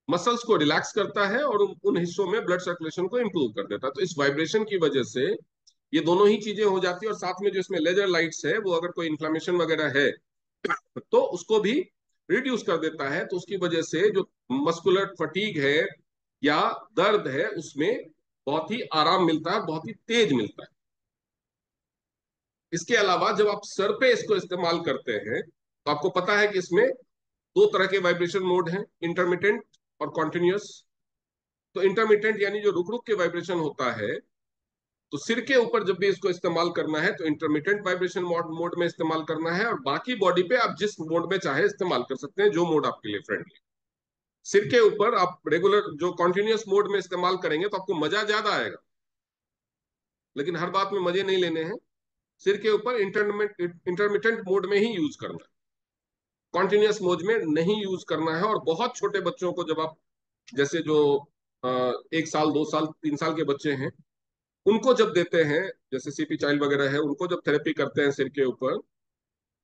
A: मसल्स को रिलैक्स करता है और उन हिस्सों में ब्लड सर्कुलेशन को इंप्रूव कर देता है। तो इस वाइब्रेशन की वजह से ये दोनों ही चीजें हो जाती है, और साथ में जो इसमें लेजर लाइट्स है वो अगर कोई इन्फ्लामेशन वगैरह है तो उसको भी रिड्यूस कर देता है। तो उसकी वजह से जो मस्कुलर फटीग है या दर्द है उसमें बहुत ही आराम मिलता है, बहुत ही तेज मिलता है। इसके अलावा जब आप सर पे इसको इस्तेमाल करते हैं तो आपको पता है कि इसमें 2 तरह के वाइब्रेशन मोड हैं, इंटरमिटेंट और कॉन्टिन्यूअस। तो इंटरमिटेंट यानी जो रुक रुक के वाइब्रेशन होता है, तो सिर के ऊपर जब भी इसको इस्तेमाल करना है तो इंटरमिटेंट वाइब्रेशन मोड में इस्तेमाल करना है, और बाकी बॉडी पे आप जिस मोड में चाहे इस्तेमाल कर सकते हैं, जो मोड आपके लिए फ्रेंडली। सिर के ऊपर आप रेगुलर जो कॉन्टिन्यूअस मोड में इस्तेमाल करेंगे तो आपको मजा ज्यादा आएगा, लेकिन हर बात में मजे नहीं लेने हैं। सिर के ऊपर इंटरमिटेंट मोड में ही यूज करना है, कॉन्टिन्यूअस मोड में नहीं यूज करना है। और बहुत छोटे बच्चों को जब आप, जैसे जो 1 साल 2 साल 3 साल के बच्चे हैं, उनको जब देते हैं, जैसे सीपी चाइल्ड वगैरह है, उनको जब थेरेपी करते हैं सिर के ऊपर,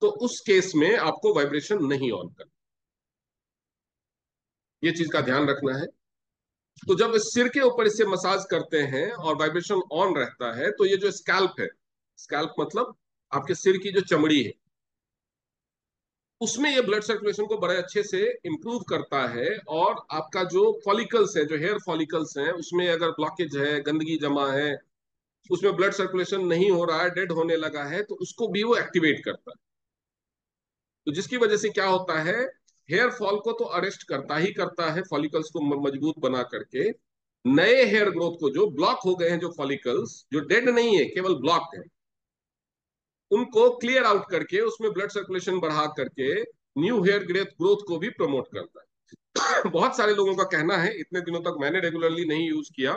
A: तो उस केस में आपको वाइब्रेशन नहीं ऑन करना, ये चीज का ध्यान रखना है। तो जब इस सिर के ऊपर इससे मसाज करते हैं और वाइब्रेशन ऑन रहता है, तो ये जो स्कैल्प है, स्कैल्प मतलब आपके सिर की जो चमड़ी है, उसमें ये ब्लड सर्कुलेशन को बड़े अच्छे से इंप्रूव करता है। और आपका जो फॉलिकल्स है, जो हेयर फॉलिकल्स हैं, उसमें अगर ब्लॉकेज है, गंदगी जमा है, उसमें ब्लड सर्कुलेशन नहीं हो रहा है, डेड होने लगा है, तो उसको भी वो एक्टिवेट करता है। तो जिसकी वजह से क्या होता है, हेयर फॉल को तो अरेस्ट करता ही करता है, फॉलिकल्स को मजबूत बना करके। नए हेयर ग्रोथ को, जो ब्लॉक हो गए हैं, जो फॉलिकल्स जो डेड नहीं है, केवल ब्लॉक है, उनको क्लियर आउट करके उसमें ब्लड सर्कुलेशन बढ़ा करके न्यू हेयर ग्रोथ ग्रोथ को भी प्रमोट करता है। बहुत सारे लोगों का कहना है, इतने दिनों तक मैंने रेगुलरली नहीं यूज किया,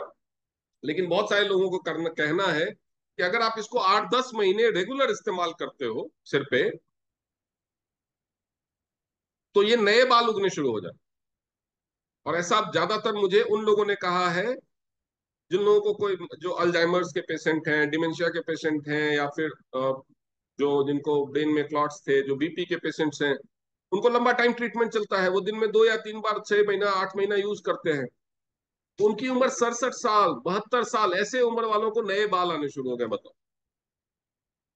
A: लेकिन बहुत सारे लोगों को कहना है कि अगर आप इसको 8-10 महीने रेगुलर इस्तेमाल करते हो सिर पे, तो ये नए बाल उगने शुरू हो जाते। और ऐसा ज्यादातर मुझे उन लोगों ने कहा है जिन लोगों को कोई, जो अल्जाइमर्स के पेशेंट हैं, डिमेंशिया के पेशेंट हैं, या फिर जो जिनको ब्रेन में क्लॉट्स थे, जो बीपी के पेशेंट्स हैं, उनको लंबा टाइम ट्रीटमेंट चलता है, वो दिन में 2 या 3 बार 6 महीना 8 महीना यूज करते हैं, तो उनकी उम्र 67 साल 72 साल, ऐसे उम्र वालों को नए बाल आने शुरू हो गए, बताओ।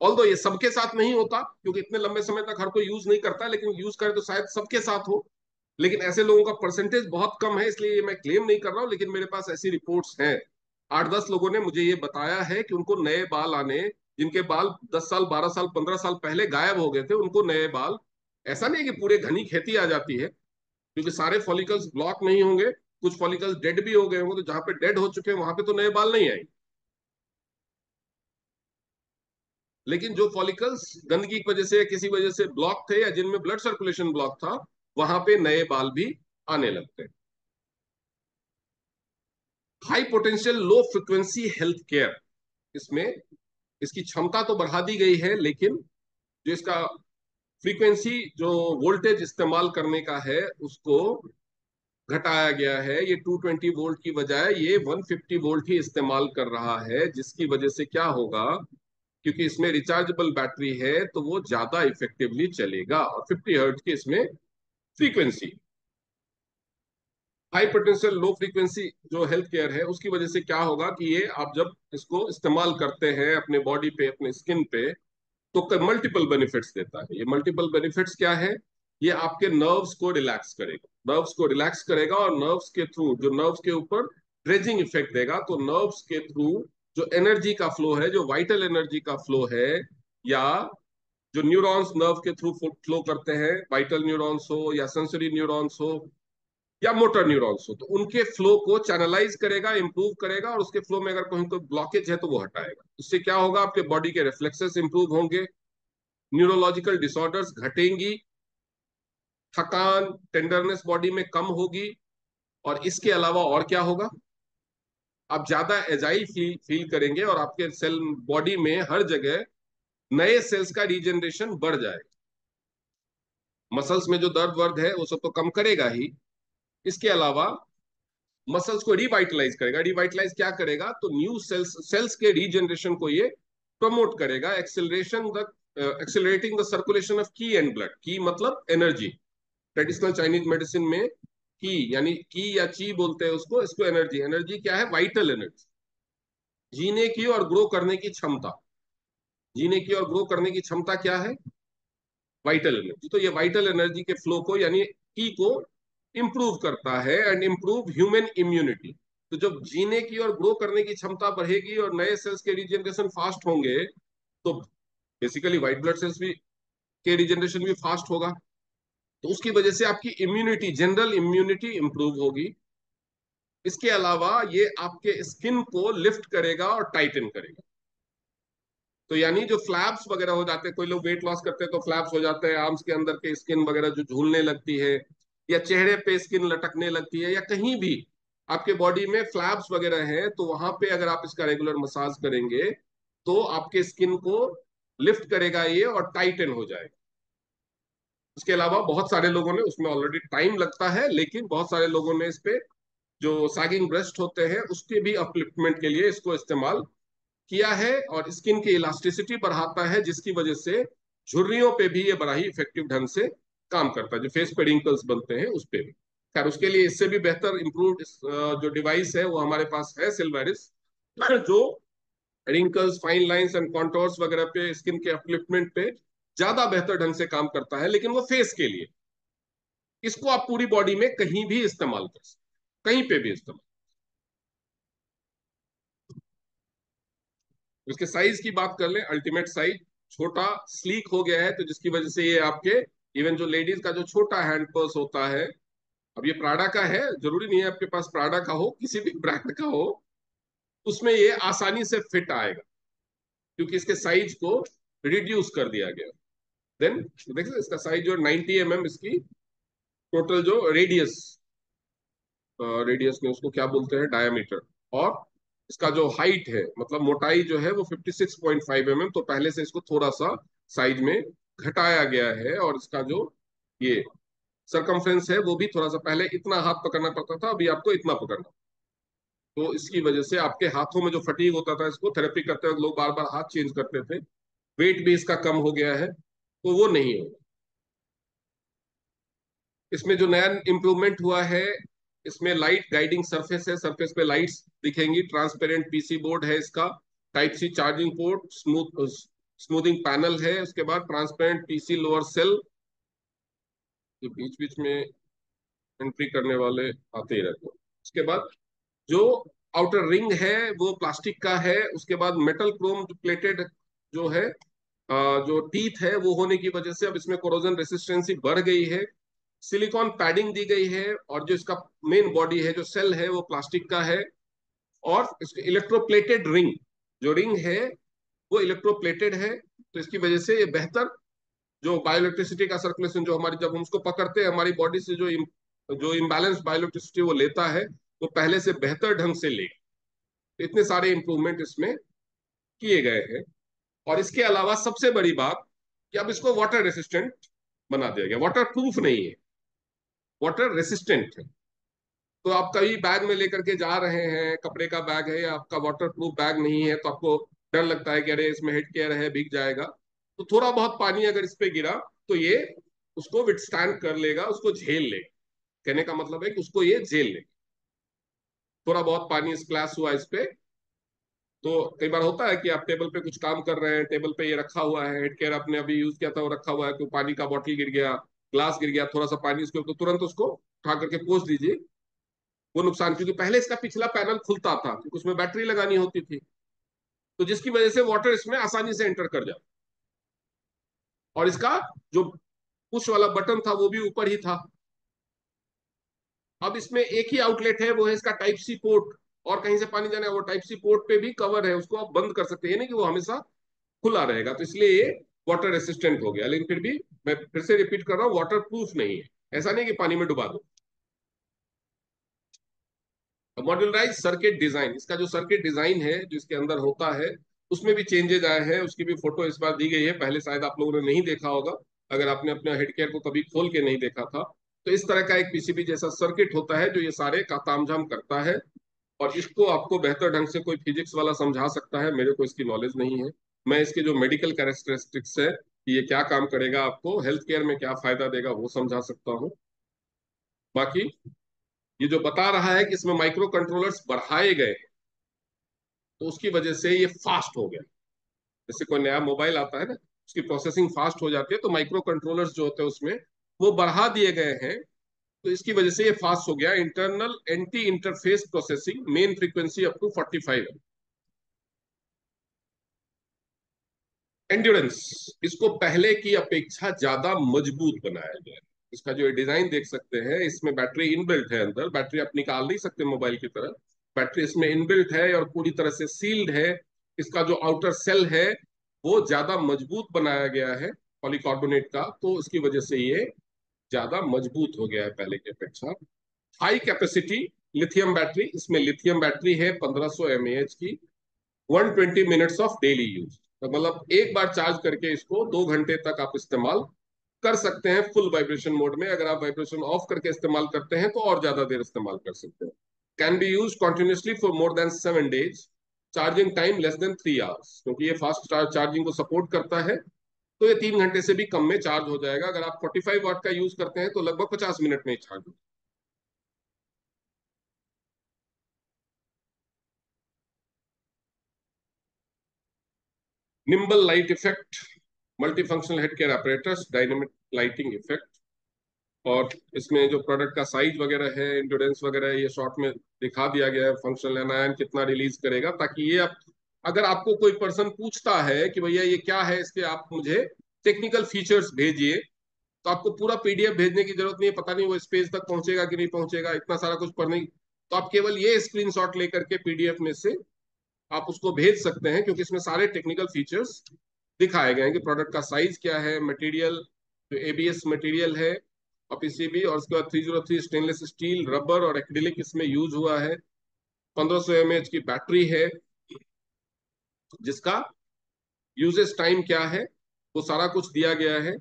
A: ऑल्दो ये सबके साथ नहीं होता, क्योंकि इतने लंबे समय तक हर कोई यूज नहीं करता, लेकिन यूज करे तो शायद सबके साथ हो। लेकिन ऐसे लोगों का परसेंटेज बहुत कम है, इसलिए ये मैं क्लेम नहीं कर रहा हूं, लेकिन मेरे पास ऐसी रिपोर्ट्स हैं। 8-10 लोगों ने मुझे ये बताया है कि उनको नए बाल आने, जिनके बाल 10 साल 12 साल 15 साल पहले गायब हो गए थे, उनको नए बाल। ऐसा नहीं है कि पूरे घनी खेती आ जाती है, क्योंकि सारे फॉलिकल्स ब्लॉक नहीं होंगे, कुछ फॉलिकल्स डेड भी हो गए होंगे, तो जहां पे डेड हो चुके हैं वहां पे तो नए बाल नहीं आएंगे। लेकिन जो फॉलिकल्स गंदगी की वजह से, किसी वजह से ब्लॉक थे, या जिनमें ब्लड सर्कुलेशन ब्लॉक था, वहां पे नए बाल भी आने लगते हैं। High potential low frequency health care, इसमें इसकी क्षमता तो बढ़ा दी गई है, लेकिन जो इसका फ्रीक्वेंसी, जो वोल्टेज इस्तेमाल करने का है, उसको घटाया गया है। ये 220 वोल्ट की बजाय ये 150 वोल्ट ही इस्तेमाल कर रहा है, जिसकी वजह से क्या होगा, क्योंकि इसमें रिचार्जेबल बैटरी है, तो वो ज्यादा इफेक्टिवली चलेगा। और 50 हर्ट्ज की इसमें frequency, high potential low frequency जो हेल्थ केयर है, उसकी वजह से क्या होगा कि ये आप जब इसको इस्तेमाल करते हैं अपने बॉडी पे, अपने स्किन पे, तो मल्टीपल बेनिफिट्स देता है। ये मल्टीपल बेनिफिट्स क्या है, ये आपके नर्व्स को रिलैक्स करेगा, नर्व्स को रिलैक्स करेगा, और नर्व्स के थ्रू, जो नर्व्स के ऊपर ड्रेजिंग इफेक्ट देगा, तो नर्व्स के थ्रू जो एनर्जी का फ्लो है, जो वाइटल एनर्जी का फ्लो है, या जो न्यूरॉन्स नर्व के थ्रू फ्लो करते हैं, वाइटल न्यूरॉन्स हो या सेंसरी न्यूरॉन्स हो या मोटर न्यूरॉन्स हो, तो उनके फ्लो को चैनलाइज करेगा, इंप्रूव करेगा, और उसके फ्लो में अगर कहीं कोई ब्लॉकेज है तो वो हटाएगा। इससे क्या होगा, आपके बॉडी के रिफ्लेक्सेस इंप्रूव होंगे, न्यूरोलॉजिकल डिसऑर्डर्स घटेंगी, थकान टेंडरनेस बॉडी में कम होगी। और इसके अलावा और क्या होगा, आप ज्यादा एजाइल फील करेंगे, और आपके सेल बॉडी में हर जगह नए सेल्स का रीजनरेशन बढ़ जाएगा। मसल्स में जो दर्द वर्द है वो सब तो कम करेगा ही, इसके अलावा मसल्स को रिवाइटलाइज करेगा। रिवाइटलाइज क्या करेगा, तो न्यू सेल्स सेल्स के रीजनरेशन को ये प्रमोट करेगा। एक्सेलरेटिंग द सर्कुलेशन ऑफ की एंड ब्लड, की मतलब एनर्जी, ट्रेडिशनल चाइनीज मेडिसिन में की यानी की या ची बोलते हैं उसको, इसको एनर्जी, एनर्जी क्या है, वाइटल एनर्जी, जीने की और ग्रो करने की क्षमता। जीने की और ग्रो करने की क्षमता क्या है, वाइटल एनर्जी। तो ये वाइटल एनर्जी के फ्लो को, यानी की को इंप्रूव करता है, एंड इंप्रूव ह्यूमन इम्यूनिटी। तो जब जीने की और ग्रो करने की क्षमता बढ़ेगी और नए सेल्स के रिजनरेशन फास्ट होंगे, तो बेसिकली व्हाइट ब्लड सेल्स भी के रिजनरेशन भी फास्ट होगा, तो उसकी वजह से आपकी इम्यूनिटी, जनरल इम्यूनिटी इंप्रूव होगी। इसके अलावा ये आपके स्किन को लिफ्ट करेगा और टाइटन करेगा। तो यानी जो फ्लैप्स वगैरह हो जाते हैं, कोई लोग वेट लॉस करते हैं तो फ्लैप्स हो जाते हैं, आर्म्स के अंदर के स्किन वगैरह जो झूलने लगती है, या चेहरे पे स्किन लटकने लगती है, या कहीं भी आपके बॉडी में फ्लैप्स वगैरह हैं, तो वहां पे अगर आप इसका रेगुलर मसाज करेंगे, तो आपके स्किन को लिफ्ट करेगा ये, और टाइटन हो जाएगा। इसके अलावा बहुत सारे लोगों ने, उसमें ऑलरेडी टाइम लगता है, लेकिन बहुत सारे लोगों ने इस पे जो सैगिंग ब्रेस्ट होते हैं उसके भी अपलिफ्टमेंट के लिए इसको इस्तेमाल किया है, और स्किन की इलास्टिसिटी बढ़ाता है, जिसकी वजह से झुर्रियों पे भी ये बड़ा ही इफेक्टिव ढंग से काम करता है, जो फेस पे रिंकल्स बनते हैं उस पे भी। खैर, उसके लिए इससे भी बेहतर इम्प्रूव्ड जो डिवाइस है वो हमारे पास है, सिल्वेरिस, जो wrinkles, fine lines and contours वगैरह पे, स्किन के अपलिफ्टमेंट पे ज्यादा बेहतर ढंग से काम करता है, लेकिन वो फेस के लिए। इसको आप पूरी बॉडी में कहीं भी इस्तेमाल कर सकते, कहीं पे भी इस्तेमाल। उसके साइज की बात कर ले, अल्टीमेट साइज छोटा स्लीक हो गया है, तो जिसकी वजह से ये आपके इवन जो लेडीज का जो छोटा हैंड पर्स होता है, अब ये प्राडा का है, जरूरी नहीं है आपके पास प्राडा का हो, किसी भी ब्रांड का हो, उसमें ये आसानी से फिट आएगा, क्योंकि इसके साइज को रिड्यूस कर दिया गया। देन देखिए इसका साइज जो 90 mm, इसकी टोटल जो रेडियस, रेडियस में उसको क्या बोलते हैं, डायमीटर। और इसका जो हाइट है, मतलब मोटाई जो है वो 56.5 mm, तो पहले से इसको थोड़ा सा साइज में घटाया गया है। और इसका जो ये सरकमफ्रेंस है वो भी थोड़ा सा, पहले इतना हाथ पकड़ना पड़ता था, अभी आपको इतना पकड़ना। तो इसकी वजह से आपके हाथों में जो फटीग होता था, इसको थेरेपी करते वक्त लोग बार बार हाथ चेंज करते थे, वेट भी इसका कम हो गया है, तो वो नहीं होगा। इसमें जो नया इम्प्रूवमेंट हुआ है, इसमें लाइट गाइडिंग सरफेस है, सरफेस पे लाइट्स दिखेंगी, ट्रांसपेरेंट पीसी बोर्ड है इसका, type C charging port, smoothing panel है, उसके बाद ट्रांसपेरेंट पीसी लोअर सेल, ये बीच बीच में एंट्री करने वाले आते ही रहते हैं। उसके बाद जो आउटर रिंग है वो प्लास्टिक का है, उसके बाद मेटल क्रोम प्लेटेड जो है, जो टीथ है वो होने की वजह से अब इसमें कोरोजन रेसिस्टेंसी बढ़ गई है। सिलिकॉन पैडिंग दी गई है, और जो इसका मेन बॉडी है, जो सेल है, वो प्लास्टिक का है। और इसके इलेक्ट्रोप्लेटेड रिंग, जो रिंग है वो इलेक्ट्रोप्लेटेड है, तो इसकी वजह से ये बेहतर जो बायोइलेक्ट्रिसिटी का सर्कुलेशन, जो हमारी जब हम उसको पकड़ते हैं हमारी बॉडी से जो इम्बैलेंस बायोइलेक्ट्रिसिटी वो लेता है, वो पहले से बेहतर ढंग से ले। तो इतने सारे इंप्रूवमेंट इसमें किए गए हैं। और इसके अलावा सबसे बड़ी बात कि अब इसको वाटर रेसिस्टेंट बना दिया गया, वाटर प्रूफ नहीं है, वाटर रेसिस्टेंट है। तो आप कभी बैग में लेकर के जा रहे हैं, कपड़े का बैग है या आपका वाटर प्रूफ बैग नहीं है, तो आपको डर लगता है कि अरे इसमें हेड केयर है, भीग जाएगा। तो थोड़ा बहुत पानी अगर इस पे गिरा तो ये उसको विथस्टैंड कर लेगा, उसको झेल लेगा। कहने का मतलब है कि उसको ये झेल लेगा। थोड़ा बहुत पानी स्प्लैश हुआ इस पे, तो कई बार होता है कि आप टेबल पे कुछ काम कर रहे हैं, टेबल पे ये रखा हुआ है, हेड केयर आपने अभी यूज किया था, वो रखा हुआ है, तो पानी का बॉटल गिर गया, ग्लास गिर गया, थोड़ा सा पानी उसके ऊपर, तो तुरंत उसको उठा करके पोंछ दीजिए। वो नुकसान, क्योंकि पहले इसका पिछला पैनल खुलता था, क्योंकि उसमें बैटरी लगानी होती थी, तो जिसकी वजह से वाटर इसमें आसानी से एंटर कर जाता। और इसका जो पुश वाला बटन था वो भी ऊपर ही था। अब इसमें एक ही आउटलेट है, वो है इसका टाइप सी पोर्ट। और कहीं से पानी जाना है, वो टाइप सी पोर्ट पे भी कवर है, उसको आप बंद कर सकते हैं, नहीं कि वो हमेशा खुला रहेगा, तो इसलिए ये वाटर रेसिस्टेंट हो गया। लेकिन फिर भी मैं फिर से रिपीट कर रहा हूँ, वाटर प्रूफ नहीं है। ऐसा नहीं कि पानी में डुबा दो। मॉड्यूलराइज सर्किट डिजाइन, इसका जो सर्किट डिजाइन है जो इसके अंदर होता है, उसमें भी चेंजेज आए हैं, उसकी भी फोटो इस बार दी गई है, पहले शायद आप लोगों ने नहीं देखा होगा, अगर आपने अपने हेड केयर को कभी खोल के नहीं देखा था। तो इस तरह का एक पीसीबी जैसा सर्किट होता है जो ये सारे का तामझाम करता है। और इसको आपको बेहतर ढंग से कोई फिजिक्स वाला समझा सकता है, मेरे को इसकी नॉलेज नहीं है। मैं इसके जो मेडिकल कैरेक्टरिस्टिक्स है कि ये क्या काम करेगा, आपको हेल्थ केयर में क्या फायदा देगा, वो समझा सकता हूँ। बाकी ये जो बता रहा है कि इसमें माइक्रो कंट्रोलर्स बढ़ाए गए, तो उसकी वजह से ये फास्ट हो गया। जैसे कोई नया मोबाइल आता है ना, उसकी प्रोसेसिंग फास्ट हो जाती है, तो माइक्रो कंट्रोलर्स जो होते हैं उसमें वो बढ़ा दिए गए हैं, तो इसकी वजह से ये फास्ट हो गया। Internal anti interface processing, main frequency up to 45 है। एंड्योरेंस, इसको पहले की अपेक्षा ज्यादा मजबूत बनाया गया है। इसका जो डिजाइन देख सकते हैं, इसमें बैटरी इनबिल्ट है, अंदर बैटरी आप निकाल नहीं सकते मोबाइल की तरह, बैटरी इसमें इनबिल्ट है और पूरी तरह से सील्ड है। इसका जो आउटर सेल है वो ज्यादा मजबूत बनाया गया है पॉलीकार्बोनेट का, तो इसकी वजह से ये ज्यादा मजबूत हो गया है पहले की अपेक्षा। हाई कैपेसिटी लिथियम बैटरी, इसमें लिथियम बैटरी है 1500 mAh की, 120 मिनट्स ऑफ डेली यूज, तो मतलब एक बार चार्ज करके इसको 2 घंटे तक आप इस्तेमाल कर सकते हैं फुल वाइब्रेशन मोड में। अगर आप वाइब्रेशन ऑफ करके इस्तेमाल करते हैं तो और ज्यादा देर इस्तेमाल कर सकते हैं। Can be use continuously for more than 7 days. Charging time less than 3 hours, क्योंकि ये फास्ट चार्जिंग को सपोर्ट करता है, तो ये 3 घंटे से भी कम में चार्ज हो जाएगा। अगर आप 45 वाट का यूज करते हैं तो लगभग 50 मिनट में ही चार्ज हो। Nimble light effect, multi functional head care apparatus, dynamic lighting effect, और इसमें जो प्रोडक्ट का साइज वगैरह है, इंड्योरेंस वगैरह है, ये शॉर्ट में दिखा दिया गया है। फंक्शनल एनायन कितना रिलीज करेगा, ताकि ये अगर आपको कोई पर्सन पूछता है कि भैया ये क्या है, इसके आप मुझे टेक्निकल फीचर्स भेजिए, तो आपको पूरा पीडीएफ भेजने की जरूरत नहीं है। पता नहीं वो इस पेज तक पहुंचेगा कि नहीं पहुंचेगा, इतना सारा कुछ पढ़ने तो आप केवल ये स्क्रीनशॉट लेकर के पीडीएफ में से आप उसको भेज सकते हैं, क्योंकि इसमें सारे टेक्निकल फीचर्स दिखाए गए हैं कि प्रोडक्ट का साइज क्या है, मटेरियल जो एबीएस मटेरियल है और पीसीबी, और उसके बाद 303 स्टेनलेस स्टील, रबर और एक्रिलिक इसमें यूज हुआ है। 1500 mAh की बैटरी है, जिसका यूजेस टाइम क्या है वो सारा कुछ दिया गया है।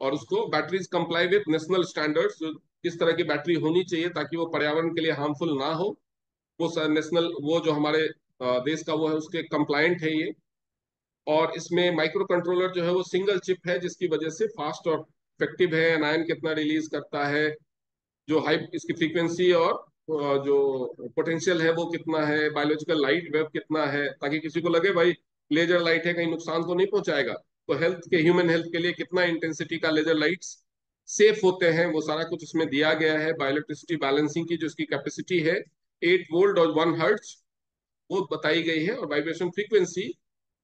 A: और उसको batteries comply with national standards, किस तरह की बैटरी होनी चाहिए ताकि वो पर्यावरण के लिए हार्मफुल ना हो, वो नेशनल, वो जो हमारे देश का वो है उसके कंप्लायंट है ये। और इसमें माइक्रो कंट्रोलर जो है वो सिंगल चिप है, जिसकी वजह से फास्ट और इफेक्टिव है। एनायन कितना रिलीज करता है, जो हाई इसकी फ्रीक्वेंसी और जो पोटेंशियल है वो कितना है, बायोलॉजिकल लाइट वेव कितना है, ताकि किसी को लगे भाई लेजर लाइट है कहीं नुकसान तो नहीं पहुंचाएगा, तो हेल्थ के, ह्यूमन हेल्थ के लिए कितना इंटेंसिटी का लेजर लाइट्स सेफ होते हैं, वो सारा कुछ इसमें दिया गया है। बायोइलेक्ट्रिसिटी बैलेंसिंग की जो इसकी कैपेसिटी है 8 वोल्ट और 1 हर्ट्ज वो बताई गई है, और वाइब्रेशन फ्रीक्वेंसी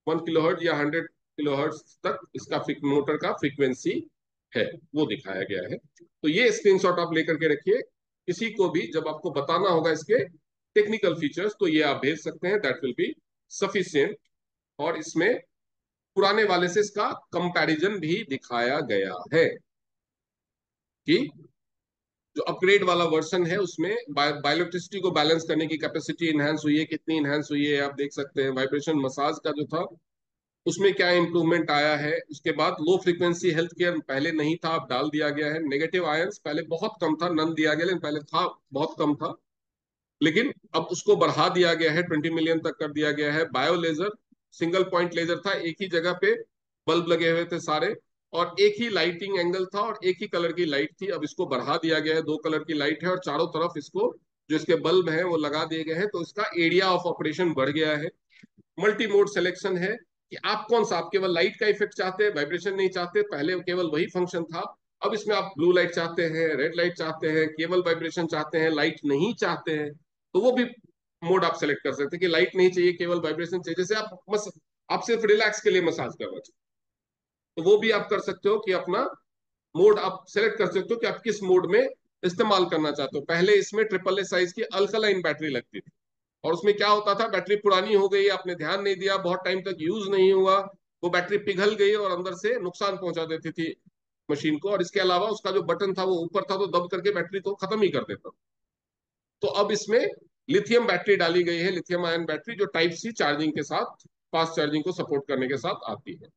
A: 1 किलोहर्ट्ज या 100 किलोहर्ट्ज तक इसका मोटर का फ्रीक्वेंसी है, वो दिखाया गया है। तो ये स्क्रीनशॉट आप लेकर के रखिए, किसी को भी जब आपको बताना होगा इसके टेक्निकल फीचर्स तो ये आप भेज सकते हैं, दैट विल बी सफिशिएंट। और इसमें पुराने वाले से इसका कंपैरिजन भी दिखाया गया है कि जो अपग्रेड वाला वर्जन है उसमें बायोइलेक्ट्रिसिटी को बैलेंस करने की कैपेसिटी इनहेंस हुई है, कितनी इनहेंस हुई है आप देख सकते हैं। वाइब्रेशन मसाज का जो था उसमें क्या इंप्रूवमेंट आया है। उसके बाद लो फ्रीक्वेंसी हेल्थ केयर पहले नहीं था, अब डाल दिया गया है। नेगेटिव आयंस पहले बहुत कम था, नन दिया गया, लेकिन पहले था बहुत कम था, लेकिन अब उसको बढ़ा दिया गया है, 20 मिलियन तक कर दिया गया है। Bio laser, single point laser था, एक ही जगह पे बल्ब लगे हुए थे सारे, और एक ही लाइटिंग एंगल था और एक ही कलर की लाइट थी। अब इसको बढ़ा दिया गया है, 2 कलर की लाइट है, और चारों तरफ इसको जो इसके बल्ब हैं वो लगा दिए गए हैं, तो इसका एरिया ऑफ ऑपरेशन बढ़ गया है। मल्टी मोड सिलेक्शन है कि आप कौन सा, आप केवल लाइट का इफेक्ट चाहते हैं, वाइब्रेशन नहीं चाहते, पहले केवल वही फंक्शन था। अब इसमें आप ब्लू लाइट चाहते हैं, रेड लाइट चाहते हैं, केवल वाइब्रेशन चाहते हैं, लाइट नहीं चाहते हैं, तो वो भी मोड आप सेलेक्ट कर सकते हैं कि लाइट नहीं चाहिए, केवल वाइब्रेशन चाहिए। जैसे आप सिर्फ रिलैक्स के लिए मसाज करना चाहते हो, तो वो भी आप कर सकते हो कि अपना मोड आप सेलेक्ट कर सकते हो कि आप किस मोड में इस्तेमाल करना चाहते हो। पहले इसमें ट्रिपल ए साइज की अल्कलाइन बैटरी लगती थी, और उसमें क्या होता था, बैटरी पुरानी हो गई, आपने ध्यान नहीं दिया, बहुत टाइम तक यूज नहीं हुआ, वो बैटरी पिघल गई और अंदर से नुकसान पहुंचा देती थी मशीन को। और इसके अलावा उसका जो बटन था वो ऊपर था, तो दब करके बैटरी को खत्म ही कर देता। तो अब इसमें लिथियम बैटरी डाली गई है, लिथियम आयन बैटरी, जो टाइप सी चार्जिंग के साथ, फास्ट चार्जिंग को सपोर्ट करने के साथ आती है।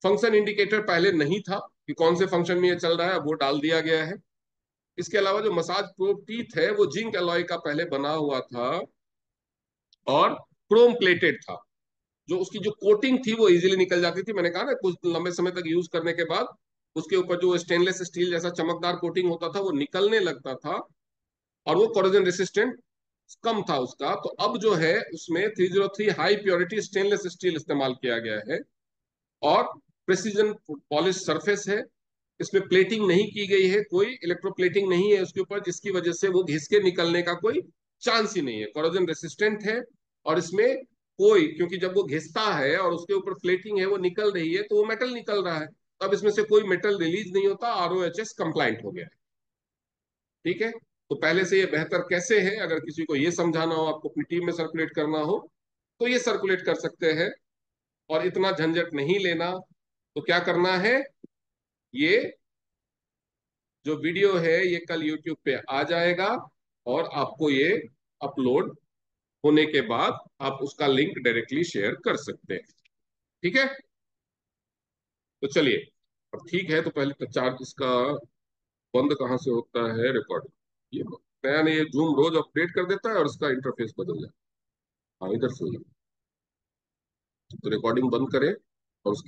A: फंक्शन इंडिकेटर पहले नहीं था कि कौन से फंक्शन में ये चल रहा है, वो डाल दिया गया है। इसके अलावा जो मसाज प्रोब टीथ है वो जिंक अलॉय का पहले बना हुआ था और क्रोम प्लेटेड था। जो उसकी जो कोटिंग थी वो इजीली निकल जाती थी, मैंने कहा ना कुछ लंबे समय तक यूज करने के बाद उसके ऊपर जो स्टेनलेस स्टील जैसा चमकदार कोटिंग होता था वो निकलने लगता था, और वो कोरोजन रेसिस्टेंट कम था उसका। तो अब जो है उसमें 303 हाई प्योरिटी स्टेनलेस स्टील इस्तेमाल किया गया है, और प्रेसिजन पॉलिश सरफेस है। इसमें प्लेटिंग नहीं की गई है, कोई इलेक्ट्रोप्लेटिंग नहीं है उसके ऊपर, जिसकी वजह से वो घिस के निकलने का कोई चांस ही नहीं है, कोरोजन रेसिस्टेंट है। और इसमें कोई, क्योंकि जब वो घिसता है और उसके ऊपर प्लेटिंग है वो निकल रही है, तो वो मेटल निकल रहा है, तब इसमें से कोई मेटल रिलीज नहीं होता, आरओएचएस कंप्लाइंट हो गया है। ठीक है, तो पहले से ये बेहतर कैसे है, अगर किसी को ये समझाना हो, आपको अपनी टीम में सर्कुलेट करना हो, तो ये सर्कुलेट कर सकते हैं, और इतना झंझट नहीं लेना। तो क्या करना है, ये जो वीडियो है ये कल यूट्यूब पे आ जाएगा, और आपको ये अपलोड होने के बाद आप उसका लिंक डायरेक्टली शेयर कर सकते हैं। ठीक है, तो चलिए, अब ठीक है, तो पहले तो चार्ज इसका बंद कहाँ से होता है, रिकॉर्ड, ये नया नया जूम रोज अपडेट कर देता है और इसका इंटरफेस बदल जाता है। हाँ, इधर से ही। तो रिकॉर्डिंग बंद करें और उसके